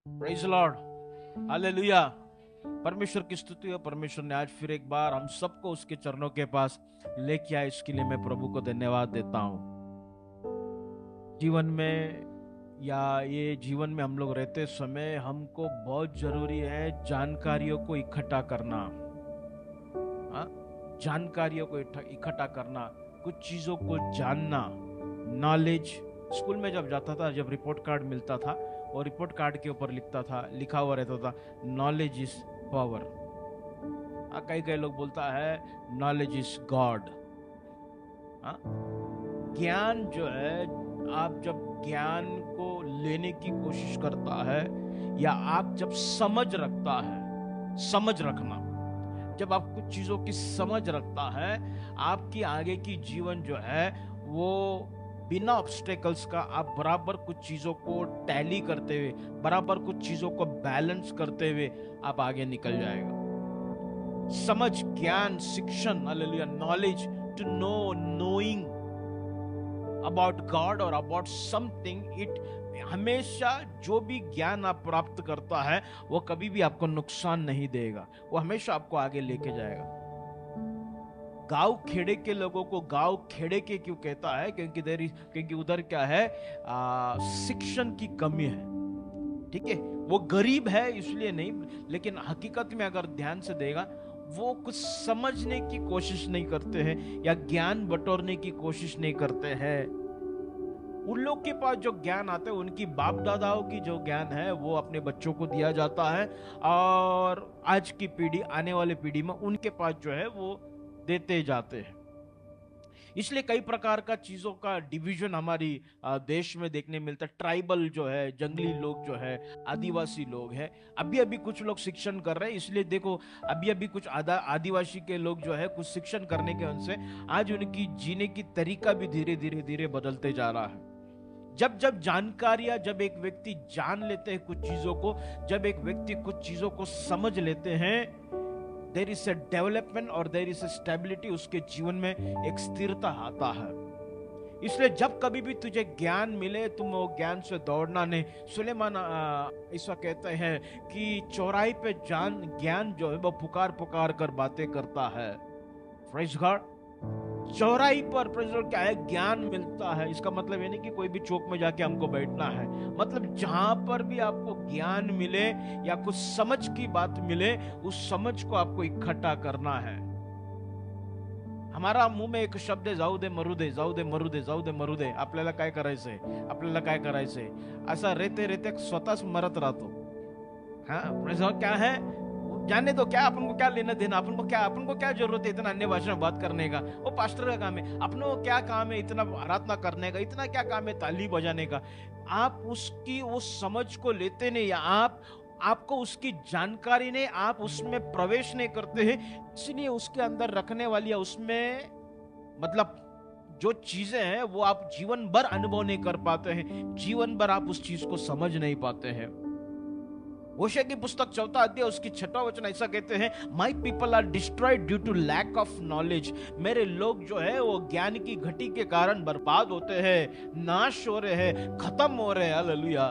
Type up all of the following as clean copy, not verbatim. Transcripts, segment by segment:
Praise Lord, hallelujah. परमेश्वर की स्तुति हो। परमेश्वर ने आज फिर एक बार हम सबको उसके चरणों के पास लेके आए, इसके लिए मैं प्रभु को धन्यवाद देता हूँ। जीवन में या ये जीवन में हम लोग रहते समय हमको बहुत जरूरी है जानकारियों को इकट्ठा करना। जानकारियों को इकट्ठा करना, कुछ चीजों को जानना, नॉलेज। स्कूल में जब जाता था, जब रिपोर्ट कार्ड मिलता था और रिपोर्ट कार्ड के ऊपर लिखा हुआ रहता था नॉलेज इज पावर। कई लोग बोलता है नॉलेज इज गॉड। ज्ञान जो है, आप जब ज्ञान को लेने की कोशिश करता है या आप जब समझ रखना, जब आप कुछ चीजों की समझ रखता है, आपकी आगे की जीवन जो है वो बिना ऑब्स्टेकल्स का आप बराबर कुछ चीजों को टैली करते हुए, बराबर कुछ चीजों को बैलेंस करते हुए आप आगे निकल जाएगा। समझ, ज्ञान, शिक्षण, hallelujah, knowledge, to know, knowing about God और अबाउट समथिंग, इट हमेशा जो भी ज्ञान आप प्राप्त करता है वो कभी भी आपको नुकसान नहीं देगा, वो हमेशा आपको आगे लेके जाएगा। गांव खेड़े के लोगों को गांव खेड़े के क्यों कहता है? क्योंकि उधर क्या है, शिक्षण की कमी है। ठीक है, वो गरीब है इसलिए नहीं, लेकिन हकीकत में अगर ध्यान से देगा, वो कुछ समझने की कोशिश नहीं करते हैं या ज्ञान बटोरने की कोशिश नहीं करते हैं। उन लोग के पास जो ज्ञान आता है, उनकी बाप दादाओं की जो ज्ञान है वो अपने बच्चों को दिया जाता है, और आज की पीढ़ी, आने वाली पीढ़ी में उनके पास जो है वो देते जाते हैं। इसलिए कई प्रकार का चीजों का डिवीजन हमारी देश में देखने मिलता है। ट्राइबल जो है, जंगली लोग जो है, आदिवासी लोग हैं, अभी कुछ लोग शिक्षण कर रहे हैं। इसलिए देखो, अभी कुछ आदिवासी के लोग जो है कुछ शिक्षण करने के वजह से आज उनकी जीने की तरीका भी धीरे धीरे बदलते जा रहा है। जब जानकारियां, जब एक व्यक्ति जान लेते हैं कुछ चीजों को, जब एक व्यक्ति कुछ चीजों को समझ लेते हैं, देयर इज अ डेवलपमेंट और देयर इज अ स्टेबिलिटी, उसके जीवन में एक स्थिरता आता है। इसलिए जब कभी भी तुझे ज्ञान मिले, तुम वो ज्ञान से दौड़ना नहीं। सुलेमान ऐसा कहते हैं कि चौराहे पे ज्ञान जो है वो पुकार पुकार कर बातें करता है। Praise God. चौराहे पर क्या है, ज्ञान मिलता है। इसका मतलब ये नहीं कि कोई भी चौक में जाके हमको बैठना है, मतलब जहां पर भी आपको ज्ञान मिले या कुछ समझ की बात मिले, उस समझ को आपको इकट्ठा करना है। हमारा मुंह में एक शब्द आहे, जाऊ दे मरू दे, जाऊ दे मरू दे, जाऊ दे मरू दे। आपल्याला काय करायचंय, आपल्याला काय करायचंय, असा रेते रेते स्वतःच मरत राहतो। हाँ, क्या है, जाने दो, क्या अपन को क्या लेना देना, अपन को क्या जरूरत है इतना अन्य भाषा में बात करने का? वो पास्टर का काम है। अपन को क्या काम है इतना आराधना करने का, इतना क्या काम है ताली बजाने का? आप उसकी वो समझ को लेते नहीं, या आपको उसकी जानकारी नहीं, आप उसमें प्रवेश नहीं करते हैं, इसलिए उसके अंदर रखने वाली, या उसमें मतलब जो चीजें हैं वो आप जीवन भर अनुभव नहीं कर पाते हैं, जीवन भर आप उस चीज को समझ नहीं पाते हैं। होशे की पुस्तक 4 अध्याय उसकी 6वां वचन ऐसा कहते हैं, my people are destroyed due to lack of knowledge. मेरे लोग जो है वो ज्ञान की घटी के कारण बर्बाद होते हैं, नाश हो रहे हैं, खत्म हो रहे हैं। Hallelujah,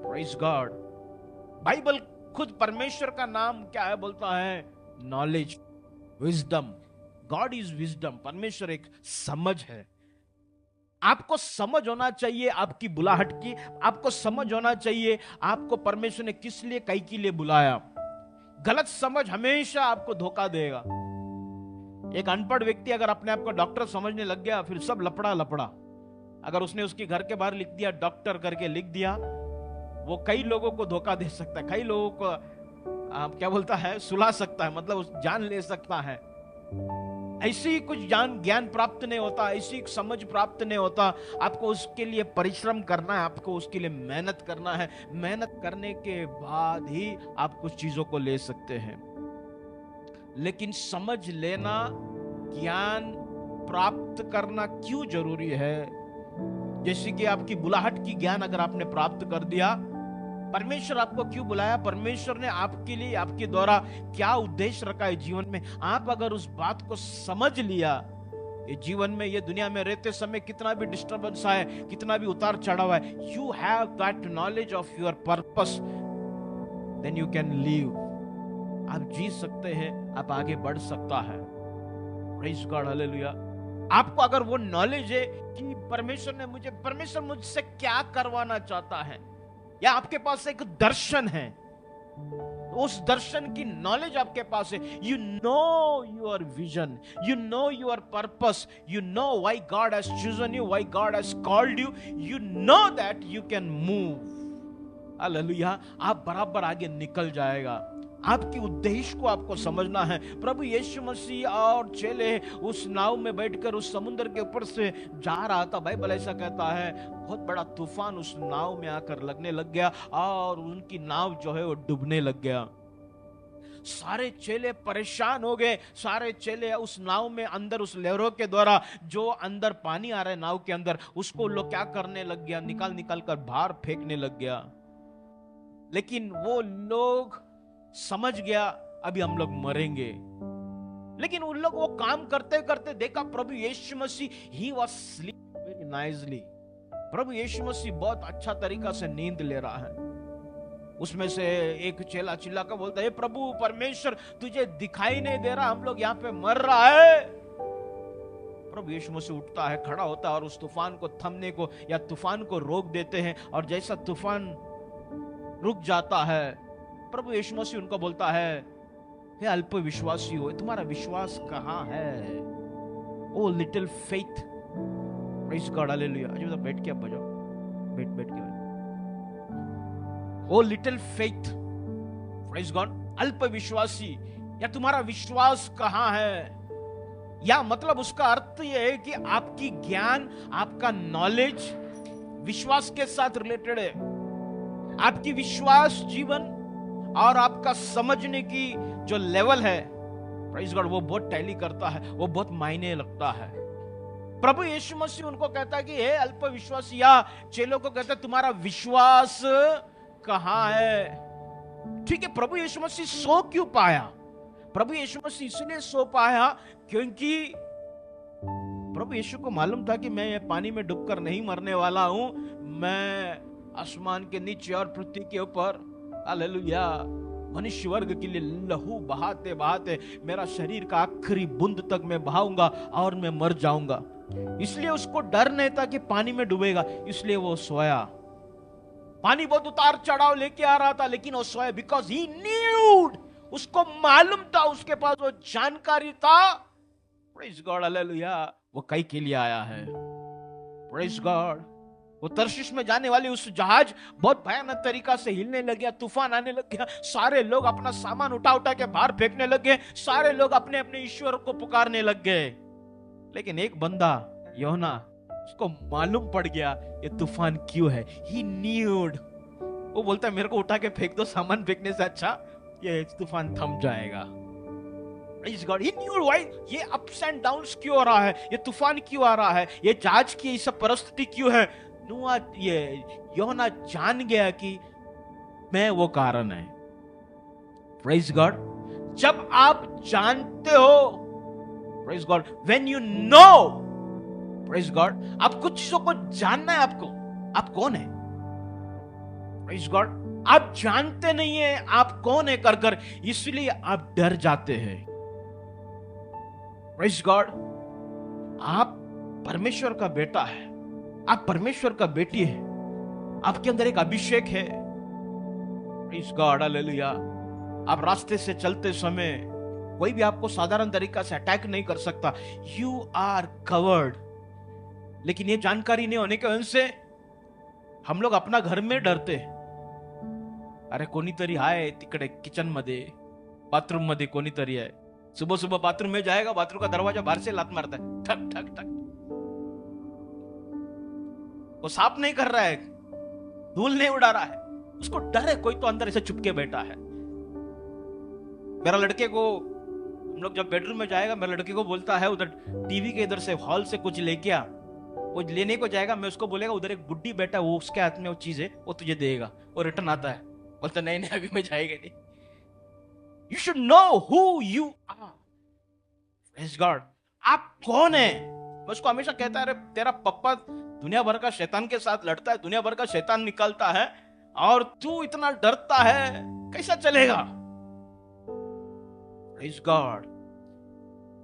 praise God. बाइबल खुद परमेश्वर का नाम क्या है? बोलता है knowledge, wisdom. God is wisdom. परमेश्वर एक समझ है। आपको समझ होना चाहिए आपकी बुलाहट की, आपको समझ होना चाहिए आपको परमेश्वर ने किस लिए, कई के लिए बुलाया। गलत समझ हमेशा आपको धोखा देगा। एक अनपढ़ व्यक्ति अगर अपने आप को डॉक्टर समझने लग गया, फिर सब लपड़ा लपड़ा। अगर उसने उसके घर के बाहर लिख दिया डॉक्टर करके लिख दिया, वो कई लोगों को धोखा दे सकता है, कई लोगों को क्या बोलता है, सुला सकता है, मतलब उस जान ले सकता है। ऐसी कुछ ज्ञान प्राप्त नहीं होता, ऐसी समझ प्राप्त नहीं होता। आपको उसके लिए परिश्रम करना है, आपको उसके लिए मेहनत करना है। मेहनत करने के बाद ही आप कुछ चीजों को ले सकते हैं। लेकिन समझ लेना, ज्ञान प्राप्त करना क्यों जरूरी है? जैसे कि आपकी बुलाहट की ज्ञान अगर आपने प्राप्त कर दिया, परमेश्वर आपको क्यों बुलाया, परमेश्वर ने आपके लिए, आपके द्वारा क्या उद्देश्य रखा है जीवन में, आप अगर उस बात को समझ लिया, ये जीवन में, ये दुनिया में रहते समय कितना भी डिस्टर्बेंस आए, कितना भी उतार चढ़ाव है, you have that knowledge of your purpose, then you can live. आप जी सकते हैं, आप आगे बढ़ सकता है। Praise God, hallelujah. आपको अगर वो नॉलेज है कि परमेश्वर मुझसे क्या करवाना चाहता है, या आपके पास एक दर्शन है, उस दर्शन की नॉलेज आपके पास है, you know your vision, you know your purpose, you know why God has chosen you, why God has called you, you know that you can move. Hallelujah. आप बराबर आगे निकल जाएगा। आपकी उद्देश्य को आपको समझना है। प्रभु यीशु मसीह और चेले उस नाव में बैठकर उस समुद्र के ऊपर से जा रहा था। बाइबल ऐसा कहता है बहुत बड़ा तूफान उस नाव में आकर लगने लग गया और उनकी नाव जो है वो डूबने लग गया। सारे चेले परेशान हो गए। सारे चेले उस नाव में अंदर, उस लहरों के द्वारा जो अंदर पानी आ रहा है नाव के अंदर, उसको लोग क्या करने लग गया, निकाल निकाल कर बाहर फेंकने लग गया। लेकिन वो लोग समझ गया अभी हम लोग मरेंगे। लेकिन उन लोग वो काम करते करते देखा प्रभु Yeshu Masih, he was sleeping very nicely. प्रभु यीशु मसीह बहुत अच्छा तरीका से नींद ले रहा है। उसमें से एक चेला चिल्ला कर बोलता है, प्रभु परमेश्वर तुझे दिखाई नहीं दे रहा, हम लोग यहाँ पे मर रहा है। प्रभु यीशु मसीह उठता है, खड़ा होता है और उस तूफान को थमने को या तूफान को रोक देते हैं। और जैसा तूफान रुक जाता है, प्रभु यीशु मसीह उनको बोलता है, हे अल्प विश्वासी हो, तुम्हारा विश्वास कहाँ है? O little faith. Praise God, hallelujah. Ajay बैठ के आप बजाओ, बैठ के। O little faith, praise God. अल्प विश्वासी, या तुम्हारा विश्वास कहाँ है? या मतलब उसका अर्थ यह है कि आपकी ज्ञान, आपका नॉलेज विश्वास के साथ रिलेटेड है। आपकी विश्वास जीवन और आपका समझने की जो लेवल है, प्रेज़ गॉड, वो बहुत टैली करता है, वो बहुत मायने लगता है। प्रभु यीशु मसीह उनको कहता है कि हे अल्प विश्वासी, या चेलों को कहता है तुम्हारा विश्वास कहाँ है? ठीक है, प्रभु यीशु मसीह सो क्यों पाया? प्रभु यीशु मसीह इसलिए सो पाया क्योंकि प्रभु यीशु को मालूम था कि मैं ये पानी में डूबकर नहीं मरने वाला हूं, मैं आसमान के नीचे और पृथ्वी के ऊपर, हालेलुया, मनुष्य वर्ग के लिए लहू बहाते बहाते मेरा शरीर का आखिरी बूंद तक मैं बहाऊंगा और मैं मर जाऊंगा। इसलिए उसको डर नहीं था कि पानी में डूबेगा, इसलिए वो सोया। पानी बहुत उतार चढ़ाव लेके आ रहा था, लेकिन वो सोया बिकॉज ही न्यूड। उसको मालूम था, उसके पास वो जानकारी था। Praise God, hallelujah. वो कई के लिए आया है। Praise God. वो तर्शीश में जाने वाली उस जहाज बहुत भयानक तरीका से हिलने लग गया, तूफान आने लग गया। सारे लोग अपना सामान उठा उठा के बाहर फेंकने लग गए। सारे लोग अपने अपने ईश्वर को पुकारने लग गए। लेकिन एक बंदा योना, उसको मालूम पड़ गया ये तूफान क्यों है। ही न्यूड। वो बोलता है मेरे को उठा के फेंक दो, सामान फेंकने से अच्छा ये तूफान थम जाएगा। Praise God. He knew why ये अप्स एंड डाउन्स क्यों आ रहा है, ये तूफान क्यों आ रहा है, ये जहाज की सब परिस्थिति क्यों है। ये योना जान गया कि मैं वो कारण है। Praise God. जब आप जानते हो, Praise God, when you know, Praise God, आप कुछ चीजों को जानना है। आपको आप कौन है, Praise God, आप जानते नहीं है आप कौन है कर कर, इसलिए आप डर जाते हैं। प्रेज़ गॉड, आप परमेश्वर का बेटा है, आप परमेश्वर का बेटी है, आपके अंदर एक अभिषेक है। Praise God, hallelujah. आप रास्ते से चलते समय कोई भी आपको साधारण तरीका से अटैक नहीं कर सकता। You are covered. लेकिन ये जानकारी नहीं होने की वजह से हम लोग अपना घर में डरते हैं। अरे कोणीतरी आहे तिकडे किचन मध्ये, बाथरूम मध्ये कोणीतरी आहे। सुबह सुबह बाथरूम में जाएगा, बाथरूम का दरवाजा बाहर से लात मारता है, ठक ठक ठक। वो साफ नहीं कर रहा है, धूल नहीं उड़ा रहा है, उसको डर है, कोई तो अंदर ऐसे चुपके बैठा है। मेरा लड़के को, हम लोग जब बेडरूम में जाएगा, मेरे लड़के को बोलता है उधर टीवी के इधर से हॉल से कुछ लेके आ। वो लेने को जाएगा, मैं उसको बोलेगा उधर एक बुड्ढी बैठा है, वो उसके हाथ में वो चीज है, वो तुझे देगा। वो रिटर्न आता है, बोलता नहीं नहीं अभी मैं जाएगा नहीं। You should know who you are. Praise God, आप कौन है? मैं उसको हमेशा कहता है, अरे तेरा पप्पा दुनिया भर का शैतान के साथ लड़ता है, दुनिया भर का शैतान निकलता है, और तू इतना डरता है, कैसा चलेगा? Praise God,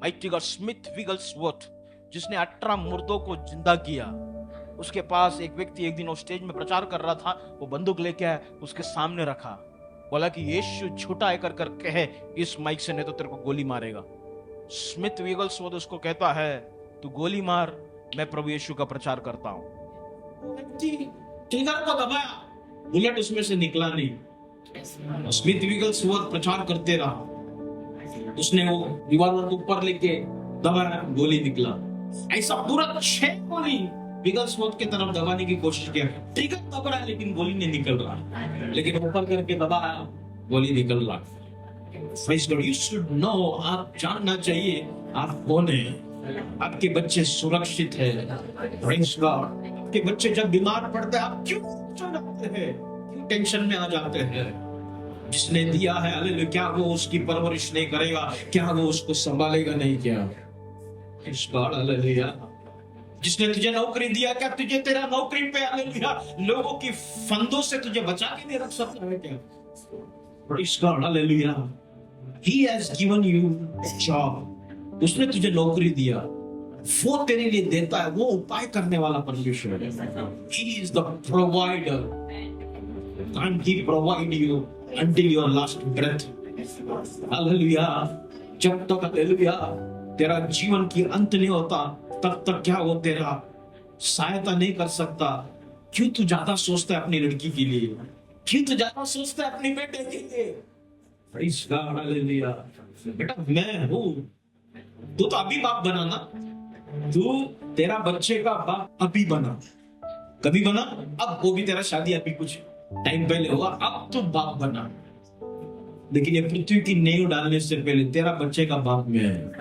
mighty God. Smith Wigglesworth, जिसने 18 मुर्दों को जिंदा किया, उसके पास एक व्यक्ति एक दिन वो स्टेज में प्रचार कर रहा था, वो बंदूक लेके आया, उसके सामने रखा, बोला कि यीशु झूठा है कर कर कहे इस माइक से, नहीं तो तेरे को गोली मारेगा। स्मिथ विगलस्वर्थ उसको कहता है, तू गोली मार, मैं प्रभु यीशु का प्रचार करता हूं। ट्रिगर को दबाया, बुलेट उसमें से निकला नहीं। स्मिथ विगलस्वर्थ प्रचार करते रहा, उसने वो रिवॉल्वर को ऊपर लेके दबाया, गोली निकला। ऐसा पूरा 6 गोली विगलस्वर्थ की तरफ दबाने की कोशिश किया, ट्रिगर दब रहा है लेकिन गोली नहीं निकल रहा, लेकिन ऊपर करके दबाया, गोली निकल रहा। Praise God, you should know, आप जानना चाहिए आप कौन है। आपके बच्चे सुरक्षित है। Praise God, आपके बच्चे जब बीमार पड़ते हैं, आप क्यों जाते हैं, क्यों टेंशन में आ जाते हैं? जिसने दिया है, हालेलुया, क्या वो उसकी परवरिश नहीं करेगा? क्या वो उसको संभालेगा नहीं? क्या? Praise God, hallelujah. जिसने तुझे नौकरी दिया, क्या तुझे तेरा नौकरी पे, हालेलुया, लोगों की फंदों से तुझे बचा के नहीं रख सकता है क्या? Praise God, hallelujah. He has given you a job. उसने तुझे नौकरी दिया, वो तेरे लिए देता है, वो उपाय करने वाला परमेश्वर है। He is the provider. Can't he provide you until your last breath? Hallelujah. जब तक, हालेलुया, तेरा जीवन की अंत नहीं होता, तब तक क्या वो तेरा सहायता नहीं कर सकता? क्यों तू ज्यादा सोचता है अपनी लड़की के लिए? क्यों तू ज्यादा सोचता है अपने बेटे के लिए? Praise God, hallelujah. बेटा मैं हूँ, तू तो अभी बाप बना ना, तू तेरा बच्चे का बाप अभी बना, कभी बना, अब वो भी तेरा शादी अभी कुछ टाइम पहले हुआ, अब तो बाप बना। लेकिन ये पृथ्वी की नींव डालने से पहले तेरा बच्चे का बाप में है।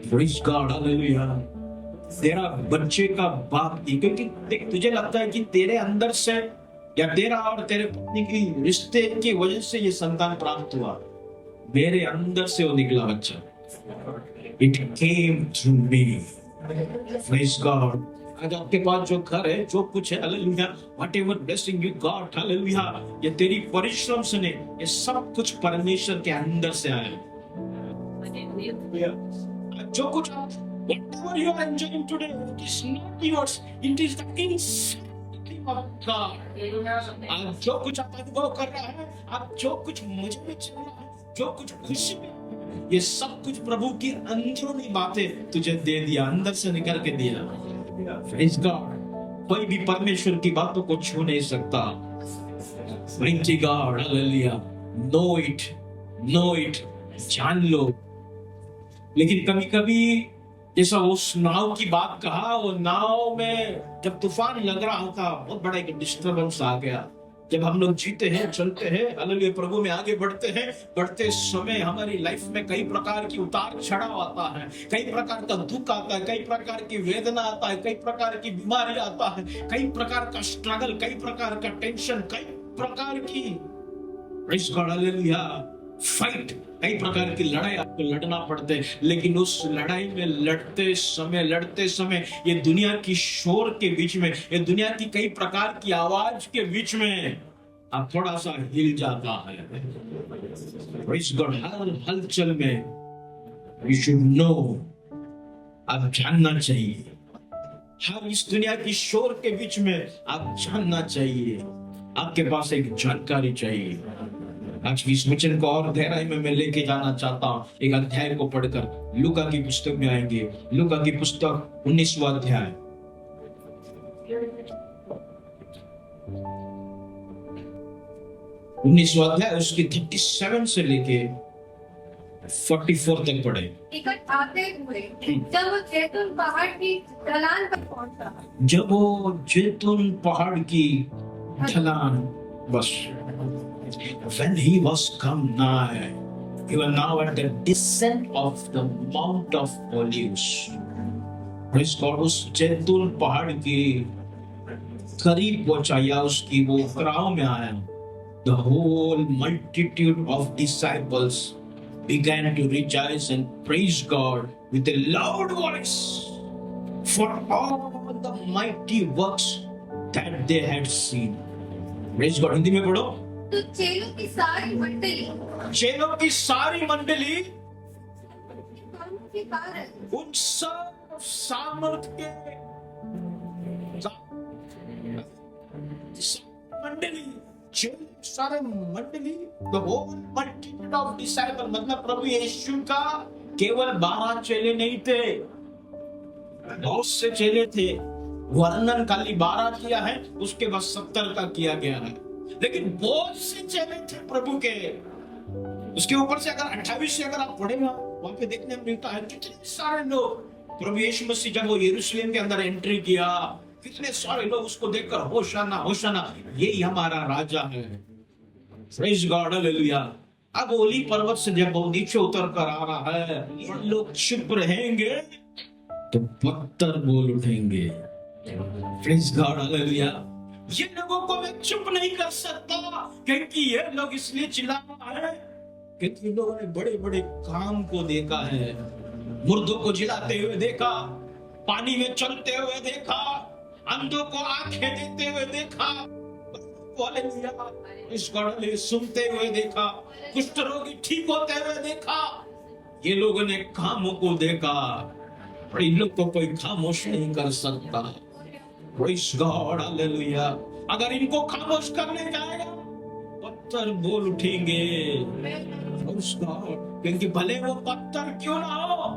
Praise God, hallelujah. तेरा बच्चे का बाप ही, क्योंकि देख, तुझे लगता है कि तेरे अंदर से या तेरा और तेरे पत्नी की रिश्ते की वजह से ये संतान प्राप्त हुआ, मेरे अंदर से वो निकला बच्चा। It came through me. Praise God. आज आपके पास जो घर है, जो कुछ है, hallelujah, whatever blessing you got, hallelujah, ये तेरी परिश्रम से नहीं, ये सब कुछ परमेश्वर के अंदर से आया। जो कुछ आप, whatever you are enjoying today, it is not yours, it is the infinity of God. आप जो कुछ आप अनुभव कर रहा है, आप जो कुछ मजे में चल रहा है, जो कुछ खुशी में, ये सब कुछ प्रभु की अंदरूनी बातें तुझे दे दिया, अंदर से निकल के दिया। Praise God. कोई भी परमेश्वर की बातों को छू नहीं सकता। Mighty God, hallelujah. Know it, know it, जान लो। लेकिन कभी कभी जैसा उस नाव की बात कहा, वो नाव में जब तूफान लग रहा था, बहुत बड़ा एक डिस्टर्बेंस आ गया। जब हम लोग जीते हैं, चलते हैं, हालेलुया, प्रभु में आगे बढ़ते हैं, बढ़ते समय हमारी लाइफ में कई प्रकार की उतार चढ़ाव आता है, कई प्रकार का दुख आता है, कई प्रकार की वेदना आता है, कई प्रकार की बीमारी आता है, कई प्रकार का स्ट्रगल, कई प्रकार का टेंशन, कई प्रकार की, प्रेज़ गॉड, हालेलुया, फाइट, कई प्रकार की लड़ाई आपको लड़ना पड़ते हैं। लेकिन उस लड़ाई में लड़ते समय ये दुनिया की शोर के बीच में, ये दुनिया की कई प्रकार की आवाज के बीच में आप थोड़ा सा हिल जाता है। प्रेज़ गॉड, हर हलचल में वी शुड नो, आप जानना चाहिए। हर इस दुनिया की शोर के बीच में आप जानना चाहिए, आपके पास एक जानकारी चाहिए। आज की इस वचन को और गहराई में मैं लेके जाना चाहता हूँ। एक अध्याय को पढ़कर लूका की पुस्तक में आएंगे। लूका की पुस्तक 19वां अध्याय, 19वां अध्याय उसकी 37 से लेके 44 तक पढ़े। निकट आते हुए जब वो जैतून पहाड़ की ढलान पर पहुंचा, जब वो जैतून पहाड़ की ढलान, बस when he was come nigh, he was now at the descent of the Mount of Olives. Praise God, उस जैतून पहाड़ की करीब पहुंचा या उसकी वो क्राउ में आया। The whole multitude of disciples began to rejoice and praise God with a loud voice for all the mighty works that they had seen. Praise God, Hindi में पढ़ो। तो चेलों की सारी मंडली काम के कारण उन सब सामर्थ के मंडली, सारे मंडली, the whole multitude of disciples, मतलब प्रभु यीशु का केवल 12 चेले नहीं थे, बहुत से चेले थे। वर्णन खाली 12 किया है, उसके बाद 70 का किया गया है, लेकिन बहुत से चेले थे प्रभु के। उसके ऊपर से अगर 28 से अगर आप पढ़ेगा, वहां पे देखने में मिलता है कितने सारे लोग। प्रभु यीशु मसीह जब वो यरूशलेम के अंदर एंट्री किया, कितने सारे लोग उसको देखकर होशाना होशाना, यही हमारा राजा है। Praise God, hallelujah. अब ओली पर्वत से जब वो नीचे उतर कर आ रहा है, ये लोग चुप रहेंगे तो पत्थर बोल उठेंगे। Praise God, hallelujah. ये लोगों को मैं चुप नहीं कर सकता, क्योंकि ये लोग इसलिए चिल्ला रहे हैं क्योंकि इन लोगों ने बड़े बड़े काम को देखा है। मुर्दों को जिलाते हुए देखा, पानी में चलते हुए देखा, अंधों को आंखें देते हुए देखा, इस गड़ले सुनते हुए देखा, कुष्ठ रोगी ठीक होते हुए देखा। ये लोगों ने कामों को देखा, पर इन लोग को कोई खामोश नहीं कर सकता। Praise God, hallelujah. अगर इनको खामोश करने जाएगा, पत्थर बोल उठेंगे। प्रेज़ गॉड, क्योंकि भले वो पत्थर क्यों ना हो,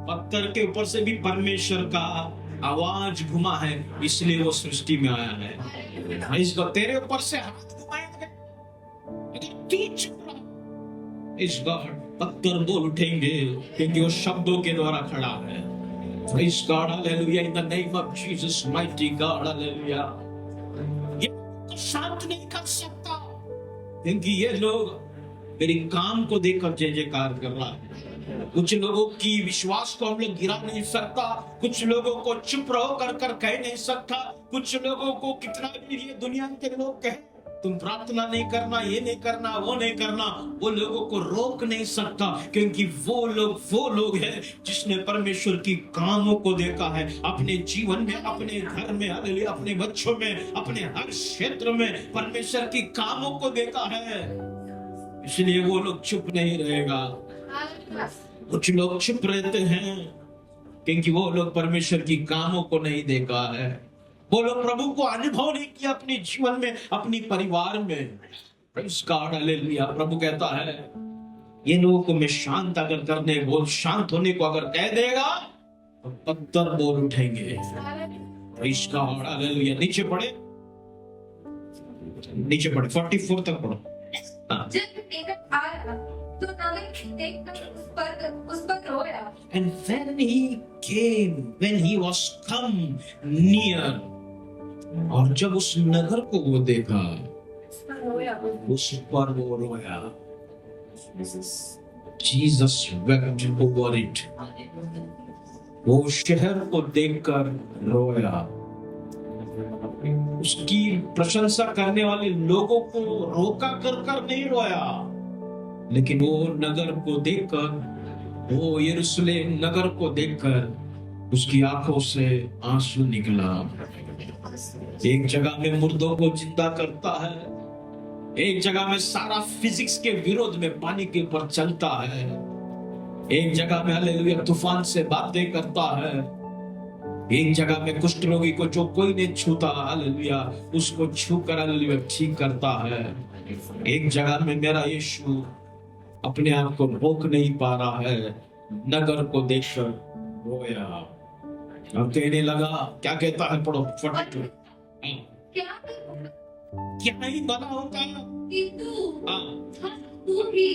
पत्थर के ऊपर से भी परमेश्वर का आवाज घुमा है, इसलिए वो सृष्टि में आया है। इसको तेरे ऊपर से हाथ घुमाएंगे, अगर तू चुप रहा, इस गॉड पत्थर बोल उठेंगे, क्योंकि वो शब्दों के द्वारा खड़ा है। Praise God, hallelujah, in the name of Jesus, mighty God, hallelujah. ये तो शांत नहीं कर सकता, क्योंकि ये लोग मेरे काम को देखकर जय जयकार कर रहा है। कुछ लोगों की विश्वास को हम लोग गिरा नहीं सकता, कुछ लोगों को चुप रहो कर कह नहीं सकता, कुछ लोगों को कितना भी ये दुनिया के लोग कहे तुम प्रार्थना नहीं करना, ये नहीं करना, वो नहीं करना, वो लोगों को रोक नहीं सकता, क्योंकि वो लोग हैं जिसने परमेश्वर की कामों को देखा है अपने जीवन में, अपने घर में, अपने बच्चों में, अपने हर क्षेत्र में परमेश्वर की कामों को देखा है। इसलिए वो लोग चुप नहीं रहेगा। कुछ लोग चुप रहते हैं क्योंकि वो लोग परमेश्वर की कामों को नहीं देखा है, वो लोग प्रभु को अनुभव नहीं किया अपने जीवन में, अपनी परिवार में। Praise God, hallelujah. प्रभु कहता है ये लोगों को मैं शांत अगर करने बोल, शांत होने को अगर कह देगा तो पत्थर बोल उठेंगे। Praise God, hallelujah. नीचे पढ़े 44 तक पढ़ो। जब निकट आया तो नगर देखकर उस पर रोया। And when he was come near, और जब उस नगर को वो देखा, उस पर वो रोया। Jesus wept over it. वो शहर को देखकर रोया। उसकी प्रशंसा करने वाले लोगों को रोका कर नहीं रोया, लेकिन वो नगर को देखकर, वो यरूशलेम नगर को देखकर उसकी आंखों से आंसू निकला। एक जगह में मुर्दों को जिंदा करता है, एक जगह में सारा फिजिक्स के विरोध में पानी के ऊपर चलता है। एक जगह में हालेलुया तूफान से बातें करता है। एक जगह में कुष्ठ रोगी को जो कोई नहीं छूता हालेलुया उसको छूकर हालेलुया ठीक करता है। एक जगह में मेरा यीशु अपने आप को रोक नहीं पा रहा है, नगर को देखकर रोया। अब कहने लगा, क्या कहता है पढ़ो फटाफट। क्या करूं? क्या ही बना होता तू भी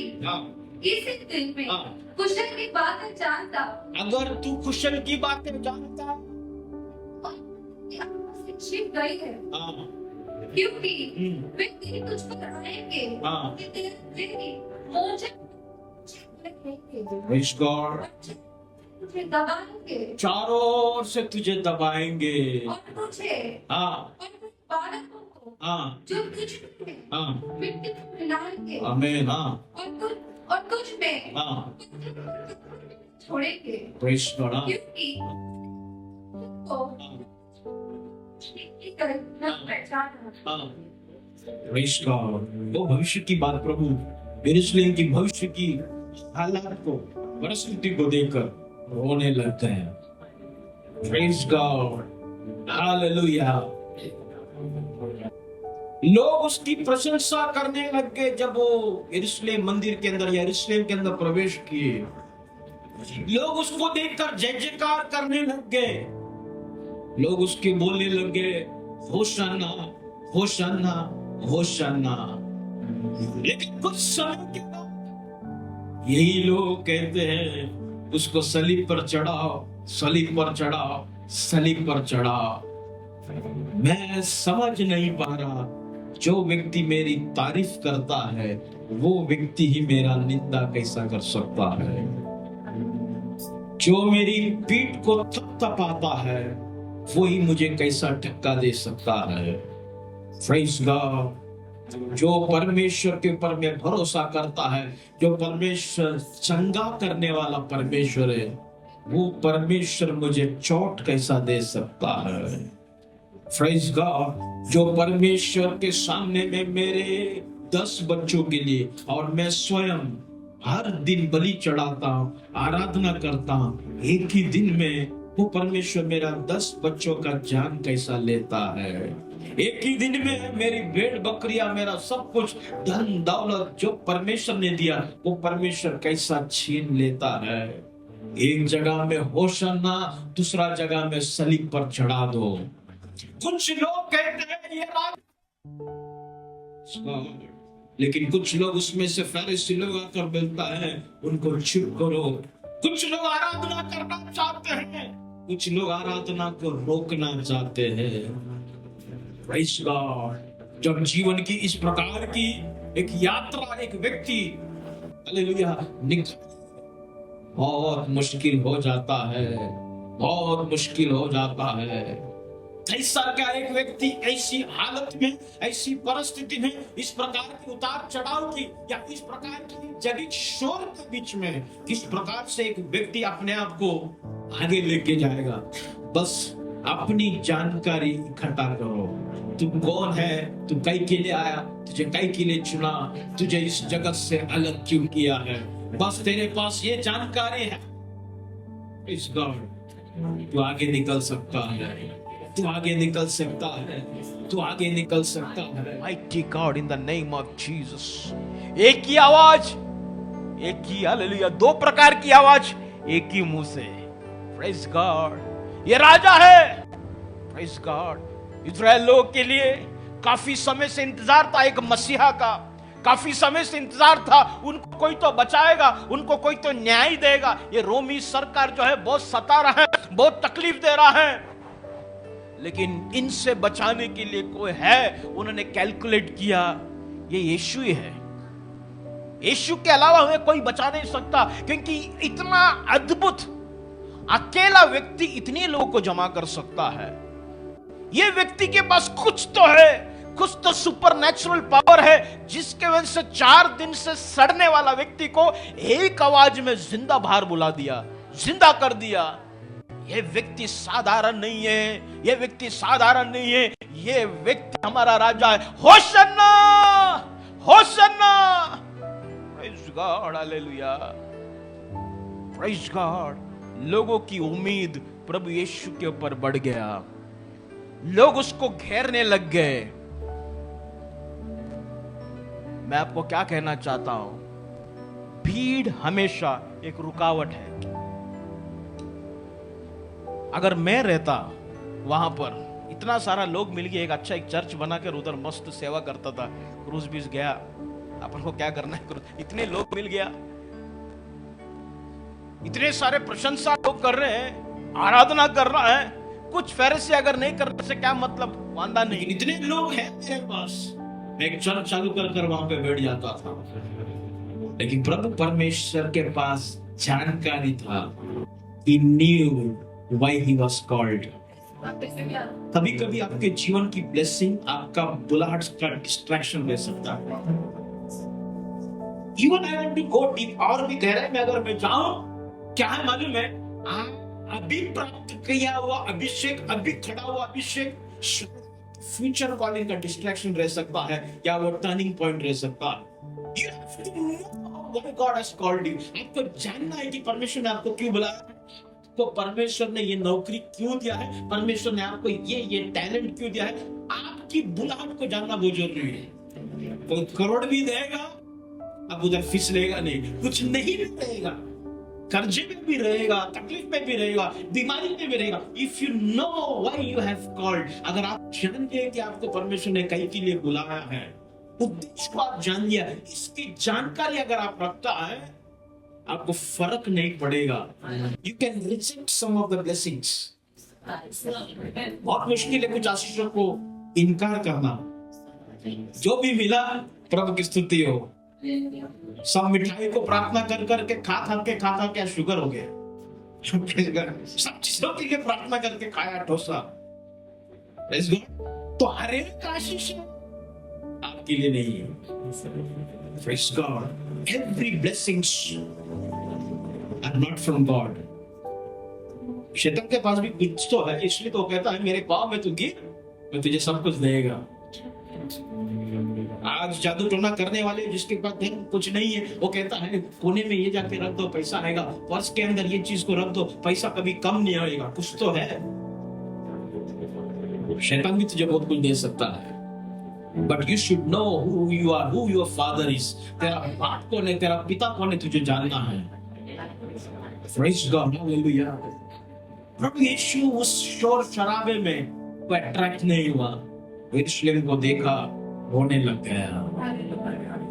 इस दिन में हाँ। कुशल की बातें जानता अगर तू कुशल की बातें जानता छिप गई है, हाँ, क्योंकि वे तेरे तुझ पर आएंगे हाँ। कि तेरी मोजे Praise God। तुझे दबाएंगे चारों ओर से तुझे दबाएंगे। और तुझे हाँ और बालकों को हाँ जो तुझ में हाँ मिट्टी पर मिलाएंगे आमीन हाँ और तुझ में हाँ छोड़ेंगे, Praise God हाँ क्योंकि तुझको की तरह पहचाना। हाँ Praise God। वो भविष्य की बात प्रभु यरूशलेम की भविष्य की हालात को परिस्थिति को देखकर रोने लगते हैं। Praise God। Hallelujah। लोग उसकी प्रशंसा करने लग गए जब वो यरूशलेम मंदिर के अंदर या यरूशलेम के अंदर प्रवेश किए। लोग उसको देखकर जय जयकार करने लग गए। लोग उसके बोलने लग गए, होशाना होशाना होशाना। लेकिन कुछ समय के बाद यही लोग कहते हैं उसको सलीब पर चढ़ाओ, सलीब पर चढ़ाओ, सलीब पर चढ़ाओ। मैं समझ नहीं पा रहा, जो व्यक्ति मेरी तारीफ करता है वो व्यक्ति ही मेरा निंदा कैसा कर सकता है। जो मेरी पीठ को थपथपाता है वो ही मुझे कैसा धक्का दे सकता है। Praise God। जो परमेश्वर के ऊपर में भरोसा करता है, जो परमेश्वर चंगा करने वाला परमेश्वर है, वो परमेश्वर मुझे चोट कैसा दे सकता है। Praise God। जो परमेश्वर के सामने में मेरे 10 बच्चों के लिए और मैं स्वयं हर दिन बलि चढ़ाता हूँ, आराधना करता हूँ, एक ही दिन में वो परमेश्वर मेरा 10 बच्चों का जान कैसा लेता है। एक ही दिन में मेरी भेड़ बकरियां, मेरा सब कुछ धन दौलत जो परमेश्वर ने दिया वो परमेश्वर कैसा छीन लेता है। एक जगह में होशाना, दूसरा जगह में सलीब पर चढ़ा दो। कुछ लोग कहते हैं ये राज, लेकिन कुछ लोग उसमें से फरीसी लोग आकर बोलता है उनको चुप करो। कुछ लोग आराधना करना चाहते हैं, कुछ लोग आराधना को रोकना चाहते हैं। Praise God। जब जीवन की इस प्रकार की एक यात्रा एक व्यक्ति हालेलुया बहुत मुश्किल हो जाता है, बहुत मुश्किल हो जाता है। ऐसा क्या एक व्यक्ति ऐसी हालत में, ऐसी परिस्थिति में, इस प्रकार की उतार चढ़ाव की या इस प्रकार की जगह शोर के बीच में किस प्रकार से एक व्यक्ति अपने आप को आगे लेके जाएगा। बस अपनी जानकारी इकट्ठा करो। तू कौन है, तू कई के लिए आया, तुझे कई के लिए चुना, तुझे इस जगत से अलग क्यों किया है। बस तेरे पास ये जानकारी है, इस गॉड तू आगे निकल सकता है, तू आगे निकल सकता है, तू आगे निकल सकता है। Mighty God in the name of Jesus। एक ही आवाज, एक ही हालेलुया, 2 प्रकार की आवाज एक ही मुंह से। Praise God। ये राजा है। Praise God। इजराइल लोग के लिए काफी समय से इंतजार था एक मसीहा का, काफी समय से इंतजार था उनको कोई तो बचाएगा, उनको कोई तो न्याय देगा। ये रोमी सरकार जो है बहुत सता रहा है, बहुत तकलीफ दे रहा है, लेकिन इनसे बचाने के लिए कोई है। उन्होंने कैलकुलेट किया ये यीशु ही है, यीशु के अलावा हमें कोई बचा नहीं सकता, क्योंकि इतना अद्भुत अकेला व्यक्ति इतने लोगों को जमा कर सकता है। ये व्यक्ति के पास कुछ तो है, कुछ तो सुपर नेचुरल पावर है, जिसके वजह से 4 दिन से सड़ने वाला व्यक्ति को एक आवाज में जिंदा बाहर बुला दिया, जिंदा कर दिया। ये व्यक्ति साधारण नहीं है, ये व्यक्ति साधारण नहीं है, ये व्यक्ति हमारा राजा है। Hosanna hosanna. Praise God, hallelujah, praise God. लोगों की उम्मीद प्रभु यीशु के ऊपर बढ़ गया, लोग उसको घेरने लग गए। मैं आपको क्या कहना चाहता हूं, भीड़ हमेशा एक रुकावट है। अगर मैं रहता वहां पर, इतना सारा लोग मिल गए, एक अच्छा एक चर्च बनाकर उधर मस्त सेवा करता था, क्रूज बीस गया, अपन को क्या करना है, इतने लोग मिल गया, इतने सारे प्रशंसा लोग कर रहे हैं, आराधना कर रहा है, कुछ फरीसी अगर नहीं करने से क्या मतलब, वांदा नहीं, इतने लोग हैं मेरे पास, मैं एक चर्च चालू कर वहां पे बैठ जाता था। लेकिन प्रभु परमेश्वर के पास जानकारी था, he knew why he was called। कभी कभी आपके जीवन की ब्लेसिंग आपका बुलाहट का डिस्ट्रैक्शन ले सकता है। Even I want to go deep, और भी गहराई में अगर मैं जाऊं, क्या है मालूम है, अभी प्राप्त किया हुआ अभिषेक, अभी खड़ा हुआ अभिषेक फ्यूचर कॉलिंग का डिस्ट्रैक्शन रह सकता है, या वो टर्निंग पॉइंट रह सकता है। You have to know why God has called you। आपको जानना है कि परमेश्वर ने आपको क्यों बुलाया, तो परमेश्वर ने ये नौकरी क्यों दिया है, परमेश्वर ने आपको ये टैलेंट क्यों दिया है। आपकी बुलाहट को जानना बहुत जरूरी है। कोई करोड़ भी देगा, अब उधर फिसलेगा नहीं, कुछ नहीं भी रहेगा, कर्जे में भी रहेगा, तकलीफ में भी रहेगा, बीमारी में भी रहेगा। If you know why you have called, अगर आप जान गए कि आपको परमेश्वर ने कहीं के लिए बुलाया है, उद्देश्य को आप जान लिया, इसकी जानकारी अगर आप रखता है, आपको फर्क नहीं पड़ेगा। You can reject some of the blessings. बहुत मुश्किल है कुछ आशीषों को इनकार करना। जो भी मिला प्रभु की स्तुति हो। सब मिठाई को प्रार्थना कर करके खा के शुगर हो गया। सब चीजों के लिए प्रार्थना करके खाया डोसा। तो हर एक आशीष आपके लिए नहीं है। Praise God. Every blessings are not from God. शैतान के पास भी कुछ तो है, इसलिए तो कहता है मेरे पाँव में तू गिर, मैं तुझे सब कुछ देगा। आज जादू टोना करने वाले जिसके पास धन कुछ नहीं है, वो कहता है कोने में ये जाके रख दो, पैसा आएगा, पर्स के अंदर ये चीज को रख दो, पैसा कभी कम नहीं आएगा। कुछ तो है, शैतान भी तुझे बहुत कुछ दे सकता है। But you should know who you are, who your father is। तेरा बाप कौन है, तेरा पिता कौन है, तुझे जानना है। Praise God, hallelujah। प्रभु यीशु उस शोर शराबे में कोई अट्रैक्ट नहीं हुआ, यरूशलेम को देखा, रोने लग गया।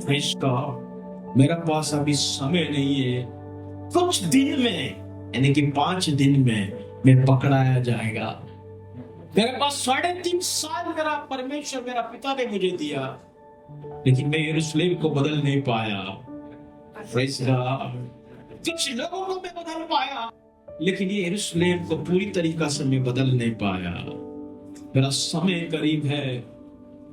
Praise God। मेरा पास अभी समय नहीं है, कुछ दिन में, यानी कि 5 दिन में मैं पकड़ाया जाएगा। मेरे पास 3.5 साल मेरा परमेश्वर, मेरा पिता ने मुझे दिया, लेकिन मैं यरूशलेम को बदल नहीं पाया। Praise God। कुछ लोगों को मैं बदल पाया, लेकिन ये यरूशलेम को पूरी तरीका से मैं बदल नहीं पाया। मेरा समय करीब है।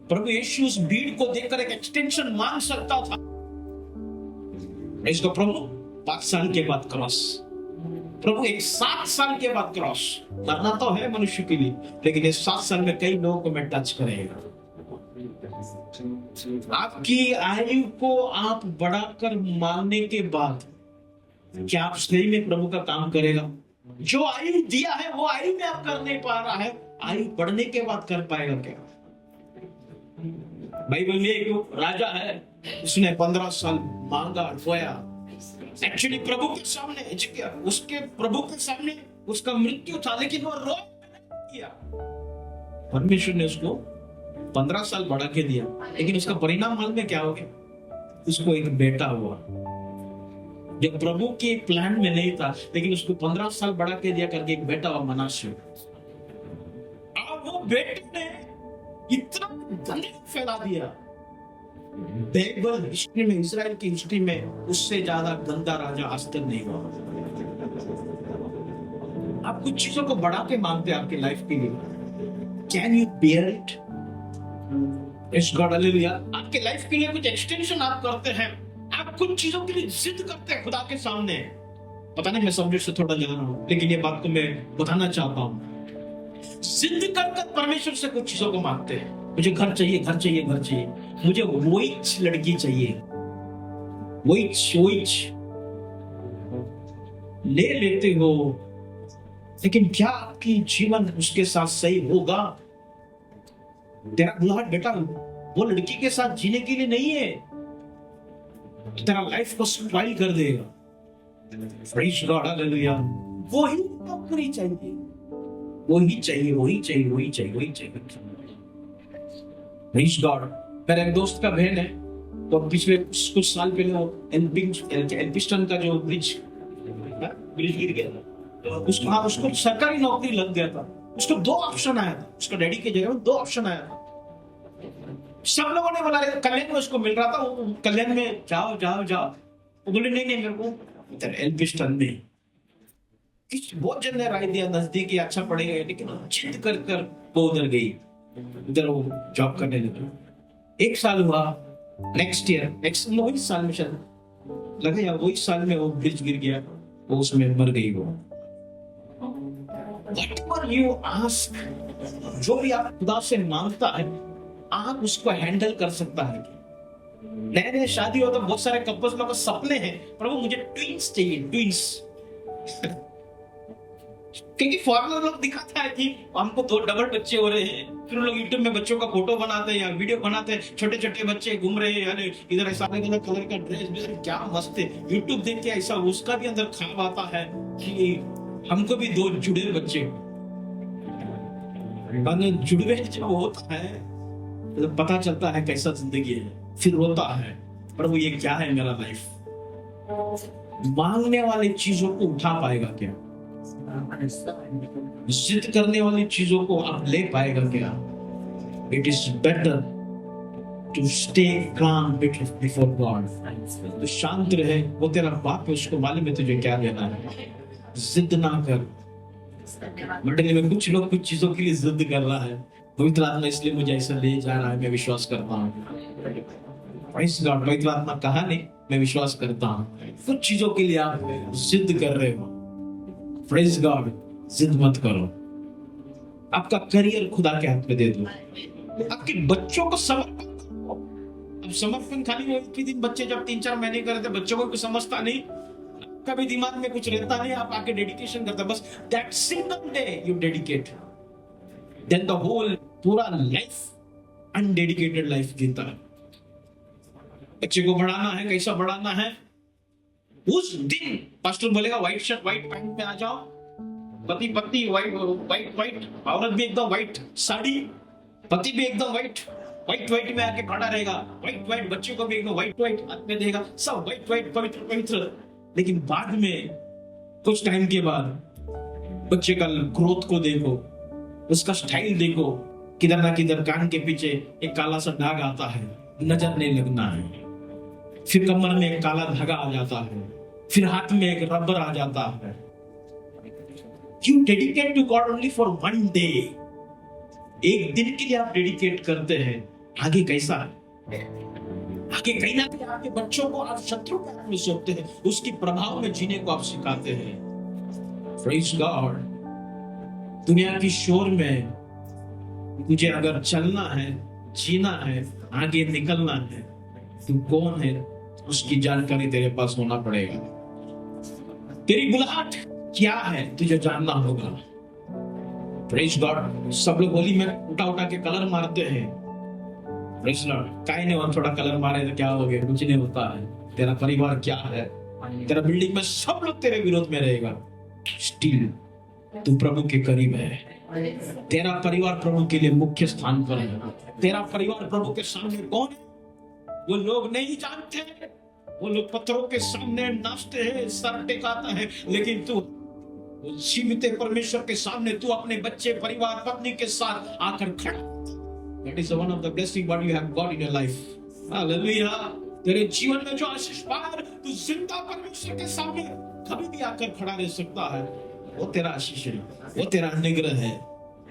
प्रभु यीशु उस भीड़ को देखकर एक एक्सटेंशन मांग सकता था। इसको प्रभु 5 साल के बाद क्रॉस, प्रभु एक 7 साल के बाद क्रॉस करना तो है मनुष्य के लिए, लेकिन इस 7 साल में कई लोगों को मैं टच करेगा। आपकी आयु को आप बढ़ाकर मांगने के बाद क्या आप सही में प्रभु का काम करेगा? जो आयु दिया है वो आयु में आप कर नहीं पा रहा है, आयु बढ़ने के बाद कर पाएगा क्या? बाइबल में एक राजा है, उसने 15 साल मांगा, रोया। एक्चुअली प्रभु के सामने, उसके प्रभु के सामने उसका मृत्यु था, लेकिन वो रो किया। परमेश्वर ने उसको 15 साल बढ़ा के दिया, लेकिन उसका परिणाम मालूम में क्या हो गया? उसको एक बेटा हुआ जो प्रभु के प्लान में नहीं था, लेकिन उसको 15 साल बढ़ा के दिया करके एक बेटा हुआ, मनासे। अब वो बेटे ने इतना गंदगी फैला दिया, बाइबल हिस्ट्री में, इजराइल की हिस्ट्री में उससे ज्यादा गंदा राजा आज तक नहीं हुआ। आप कुछ चीजों को बढ़ा के मांगते हैं आपके लाइफ के लिए, can you bear it? Yes God, hallelujah. आपके लाइफ के लिए कुछ एक्सटेंशन आप करते हैं, आप कुछ चीजों के लिए जिद करते हैं खुदा के सामने। पता नहीं मैं सब्जेक्ट से थोड़ा जा रहा हूं, लेकिन ये बात को मैं बताना चाहता हूं। जिद कर परमेश्वर से कुछ चीजों को मांगते हैं। मुझे घर चाहिए, घर चाहिए, घर चाहिए, मुझे वही लड़की चाहिए, वही ले लेते हो, लेकिन क्या आपकी जीवन उसके साथ सही होगा? तेरा बुलाहट बेटा वो लड़की के साथ जीने के लिए नहीं है, तेरा लाइफ को स्पॉइल कर देगा। Praise God, hallelujah. वही नौकरी चाहिए, वही चाहिए, वही चाहिए, वही चाहिए, वही चाहिए। Praise God. मेरा एक दोस्त का बहन है, तो पिछले कुछ साल पहले वो एल्फिस्टन का जो ब्रिज गिर गया था, तो उसको सरकारी नौकरी लग गया था। उसको 2 ऑप्शन आया था, उसका डैडी के जगह में 2 ऑप्शन आया था। सब लोगों ने बोला कल्याण में उसको मिल रहा था, वो कल्याण में जाओ जाओ जाओ, वो बोले नहीं मेरे को इधर एल्फिस्टन में। बहुत जन ने राय दिया नजदीक ही अच्छा पड़ेगा, लेकिन जिद कर कर वो उधर गई, उधर वो जॉब करने लगी। 1 साल हुआ, नेक्स्ट वही साल में शायद लगा या वही साल में वो ब्रिज गिर गया, वो उसमें मर गई। वो व्हाटएवर यू आस्क, जो भी आप खुदा से मांगता है आप उसको हैंडल कर सकता है। नए नए शादी हो तो बहुत सारे कपल्स लोगों को सपने हैं, प्रभु मुझे ट्विंस चाहिए, ट्विंस। क्योंकि फॉरेनर लोग दिखाता है कि हमको 2 डबल बच्चे हो रहे हैं, फिर लोग यूट्यूब में बच्चों का फोटो बनाते हैं या वीडियो बनाते हैं, छोटे छोटे बच्चे घूम रहे हैं, यानी इधर ऐसा अलग अलग कलर का ड्रेस, क्या मस्त है। यूट्यूब देख के ऐसा उसका भी अंदर ख्वाब आता है कि हमको भी 2 जुड़े बच्चे। जुड़वे जब होता है तो पता चलता है कैसा जिंदगी है, फिर रोता है प्रभु ये क्या है मेरा लाइफ। मांगने वाली चीजों को उठा पाएगा क्या? जिद करने वाली चीजों को आप ले पाएगा क्या? It is better to stay calm before God. तो शांत रहे, वो तेरा बाप है, उसको मालूम है तुझे क्या लेना है। जिद ना कर। मंडली में कुछ लोग कुछ चीजों के लिए जिद कर रहा है, पवित्र आत्मा इसलिए मुझे ऐसा ले जा रहा है, मैं विश्वास करता हूँ। पवित्र आत्मा कहा नहीं, मैं विश्वास करता हूँ। कुछ चीजों के लिए आप जिद कर रहे हो, प्रेज गॉड, जिद मत करो। आपका करियर खुदा के हाथ में दे दो, आपके बच्चों को समर्पण करो। अब समर्पण खाली एक ही दिन, बच्चे जब 3-4 महीने करते हैं, बच्चों को कुछ समझता नहीं, कभी दिमाग में कुछ रहता नहीं, आप आके डेडिकेशन करते बस। That single day you dedicate, then the whole पूरा लाइफ अनडेडिकेटेड लाइफ जीता है। बच्चे को बढ़ाना है, कैसा बढ़ाना है? उस दिन पास्टर बोलेगा व्हाइट शर्ट व्हाइट पैंट में आ जाओ, पति पत्नी व्हाइट व्हाइट व्हाइट, औरत भी एकदम व्हाइट साड़ी, पति भी एकदम व्हाइट व्हाइट व्हाइट में आके खड़ा रहेगा, व्हाइट व्हाइट, बच्चे को भी एकदम व्हाइट व्हाइट हाथ में देगा, सब व्हाइट व्हाइट पवित्र पवित्र। लेकिन बाद में कुछ टाइम के बाद बच्चे का ग्रोथ को देखो, उसका स्टाइल देखो, किधर ना किधर कान के पीछे एक काला सा दाग आता है, नजर नहीं लगना है, फिर कमर में एक काला धागा आ जाता है, फिर हाथ में एक रबर आ जाता है। You dedicate to God only for one day. एक दिन के लिए आप डेडिकेट करते हैं, आगे कैसा है? आगे कहीं ना कहीं आपके बच्चों को आप शत्रु के हाथ में सौंपते हैं, उसकी प्रभाव में जीने को आप सिखाते हैं। Praise God. दुनिया की शोर में मुझे अगर चलना है, जीना है, आगे निकलना है, तू कौन है उसकी जानकारी तेरे पास होना पड़ेगा। तेरी बुलाहट क्या है तुझे जानना होगा। Praise God. सब लोग होली में उठा उठा के कलर मारते हैं, प्रेज लॉर्ड। काहे नहीं, और थोड़ा कलर मारे तो क्या हो गया? कुछ नहीं होता है। तेरा परिवार क्या है? तेरा बिल्डिंग में सब लोग तेरे विरोध में रहेगा, स्टिल तू प्रभु के करीब है। तेरा परिवार प्रभु के लिए मुख्य स्थान पर है। तेरा परिवार प्रभु के सामने कौन है वो लोग नहीं जानते। वो लोग पत्थरों के सामने नाचते हैं, सर टेकाता है, लेकिन तू जीवित परमेश्वर के सामने तू अपने बच्चे, परिवार, पत्नी के साथ आकर खड़ा। That is one of the blessing what you have got in your life. Hallelujah. तेरे जीवन में जो आशीष पाकर तू जिंदा परमेश्वर के सामने कभी भी आकर खड़ा रह सकता है, वो तेरा आशीष है, वो तेरा अनुग्रह है।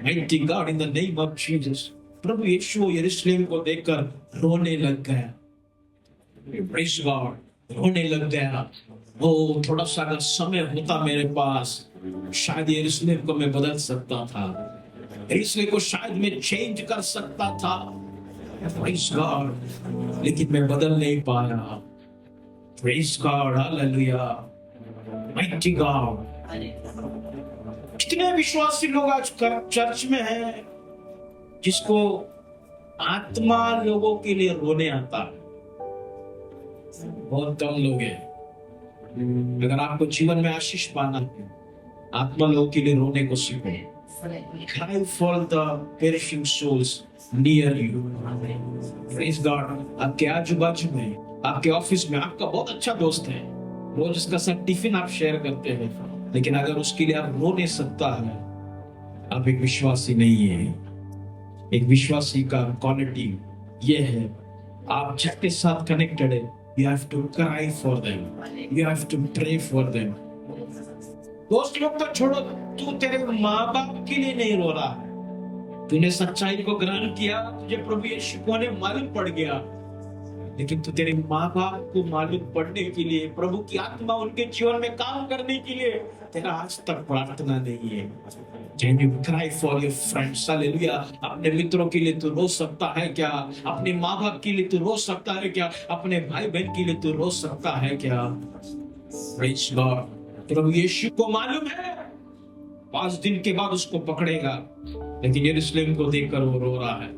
Mighty God in the name of Jesus. प्रभु यीशु यरूशलेम को देखकर रोने लग गया। Praise God. रोने लग गया। ओ थोड़ा सा अगर समय होता मेरे पास, शायद यरूशलेम को मैं बदल सकता था। इसलिए को शायद मैं चेंज कर सकता था, प्रेज गॉड, लेकिन मैं बदल नहीं पाया। Praise God, hallelujah, mighty God. कितने विश्वासी लोग आज चर्च में हैं जिसको आत्मा लोगों के लिए रोने आता है? बहुत कम लोग हैं। अगर आपको जीवन में आशीष पाना है, आत्मा लोगों के लिए रोने को सीखो। Cry for the perishing souls near you. Praise God. आपके आजू बाजू में, आपके ऑफिस में आपका बहुत अच्छा दोस्त है, रोज उसका साथ टिफिन आप शेयर करते हैं, लेकिन अगर उसके लिए आप रो नहीं सकता है, आप एक विश्वासी नहीं है। एक विश्वासी का क्वालिटी ये है, आप जिसके साथ कनेक्टेड है, you have to cry for them, you have to pray for them. दोस्त लोग तो छोड़ो, तू तेरे माँ बाप के लिए नहीं रो रहा है। तूने सच्चाई को ग्रहण किया, तुझे प्रभु यीशु को ने मालूम पड़ गया, लेकिन तू तेरे माँ बाप को मालूम पड़ने के लिए, प्रभु की आत्मा उनके जीवन में काम करने के लिए तेरा आज तक प्रार्थना नहीं है। Can you cry for your friends? Hallelujah. अपने मित्रों के लिए तू रो सकता है क्या? अपने माँ बाप के लिए तू रो सकता है क्या? अपने भाई बहन के लिए तू रो सकता है क्या? Praise God. प्रभु यीशु को मालूम है 5 दिन के बाद उसको पकड़ेगा, लेकिन यरूशलेम को देखकर वो रो रहा है।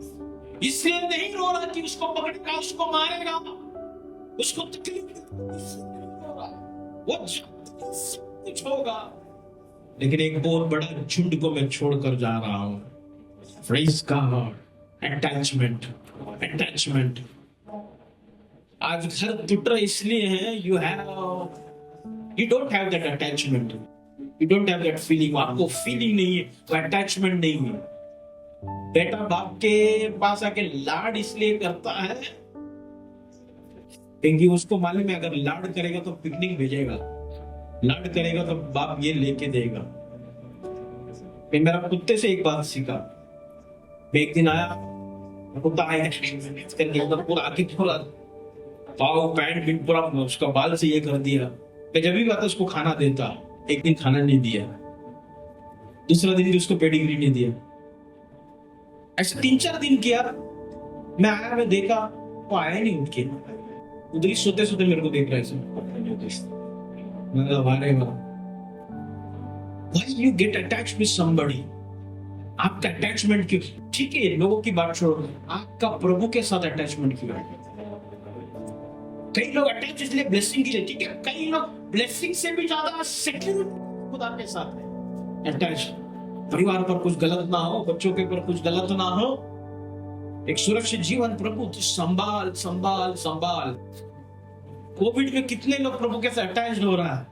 इसलिए नहीं रो रहा कि उसको पकड़ेगा, उसको मारेगा, उसको तकलीफ देगा, वो सब कुछ होगा, लेकिन एक बहुत बड़ा झुंड को मैं छोड़कर जा रहा हूं। Praise God. Attachment, attachment. आज घर टूट रहा इसलिए है, you don't have that attachment, you don't have that feeling। आपको फीलिंग नहीं है, वो अटैचमेंट नहीं है। बेटा बाप के पास आके लाड इसलिए करता है क्योंकि उसको मालूम है अगर लाड करेगा तो पिकनिक भेजेगा, लाड करेगा तो बाप ये लेके देगा। मैं मेरा कुत्ते से एक बात सीखा। मैं एक दिन आया, कुत्ता आया करके पूरा आके पूरा पाव पैंट भी पूरा उसका बाल से ये कर दिया। मैं जब भी आता उसको खाना देता, एक दिन खाना नहीं दिया, दूसरा दिन भी उसको पेडिग्री नहीं दिया। ऐसे 3-4 दिन किया। मैं आया, मैं देखा वो आया नहीं उठ के, उधर ही सोते सोते मेरे को देख रहा है। Why you get attached with somebody? आपका अटैचमेंट क्यों? ठीक है, लोगों की बात छोड़ो, आपका प्रभु के साथ अटैचमेंट क्यों है? कई लोग अटैच इसलिए ब्लेसिंग के लिए, ठीक है, कई लोग ब्लेसिंग से भी ज्यादा सेक्योर खुदा के साथ है अटैच। परिवार पर कुछ गलत ना हो, बच्चों के पर कुछ गलत ना हो, एक सुरक्षित जीवन प्रभु तो संभाल संभाल संभाल। कोविड में कितने लोग प्रभु के साथ अटैच हो रहा है?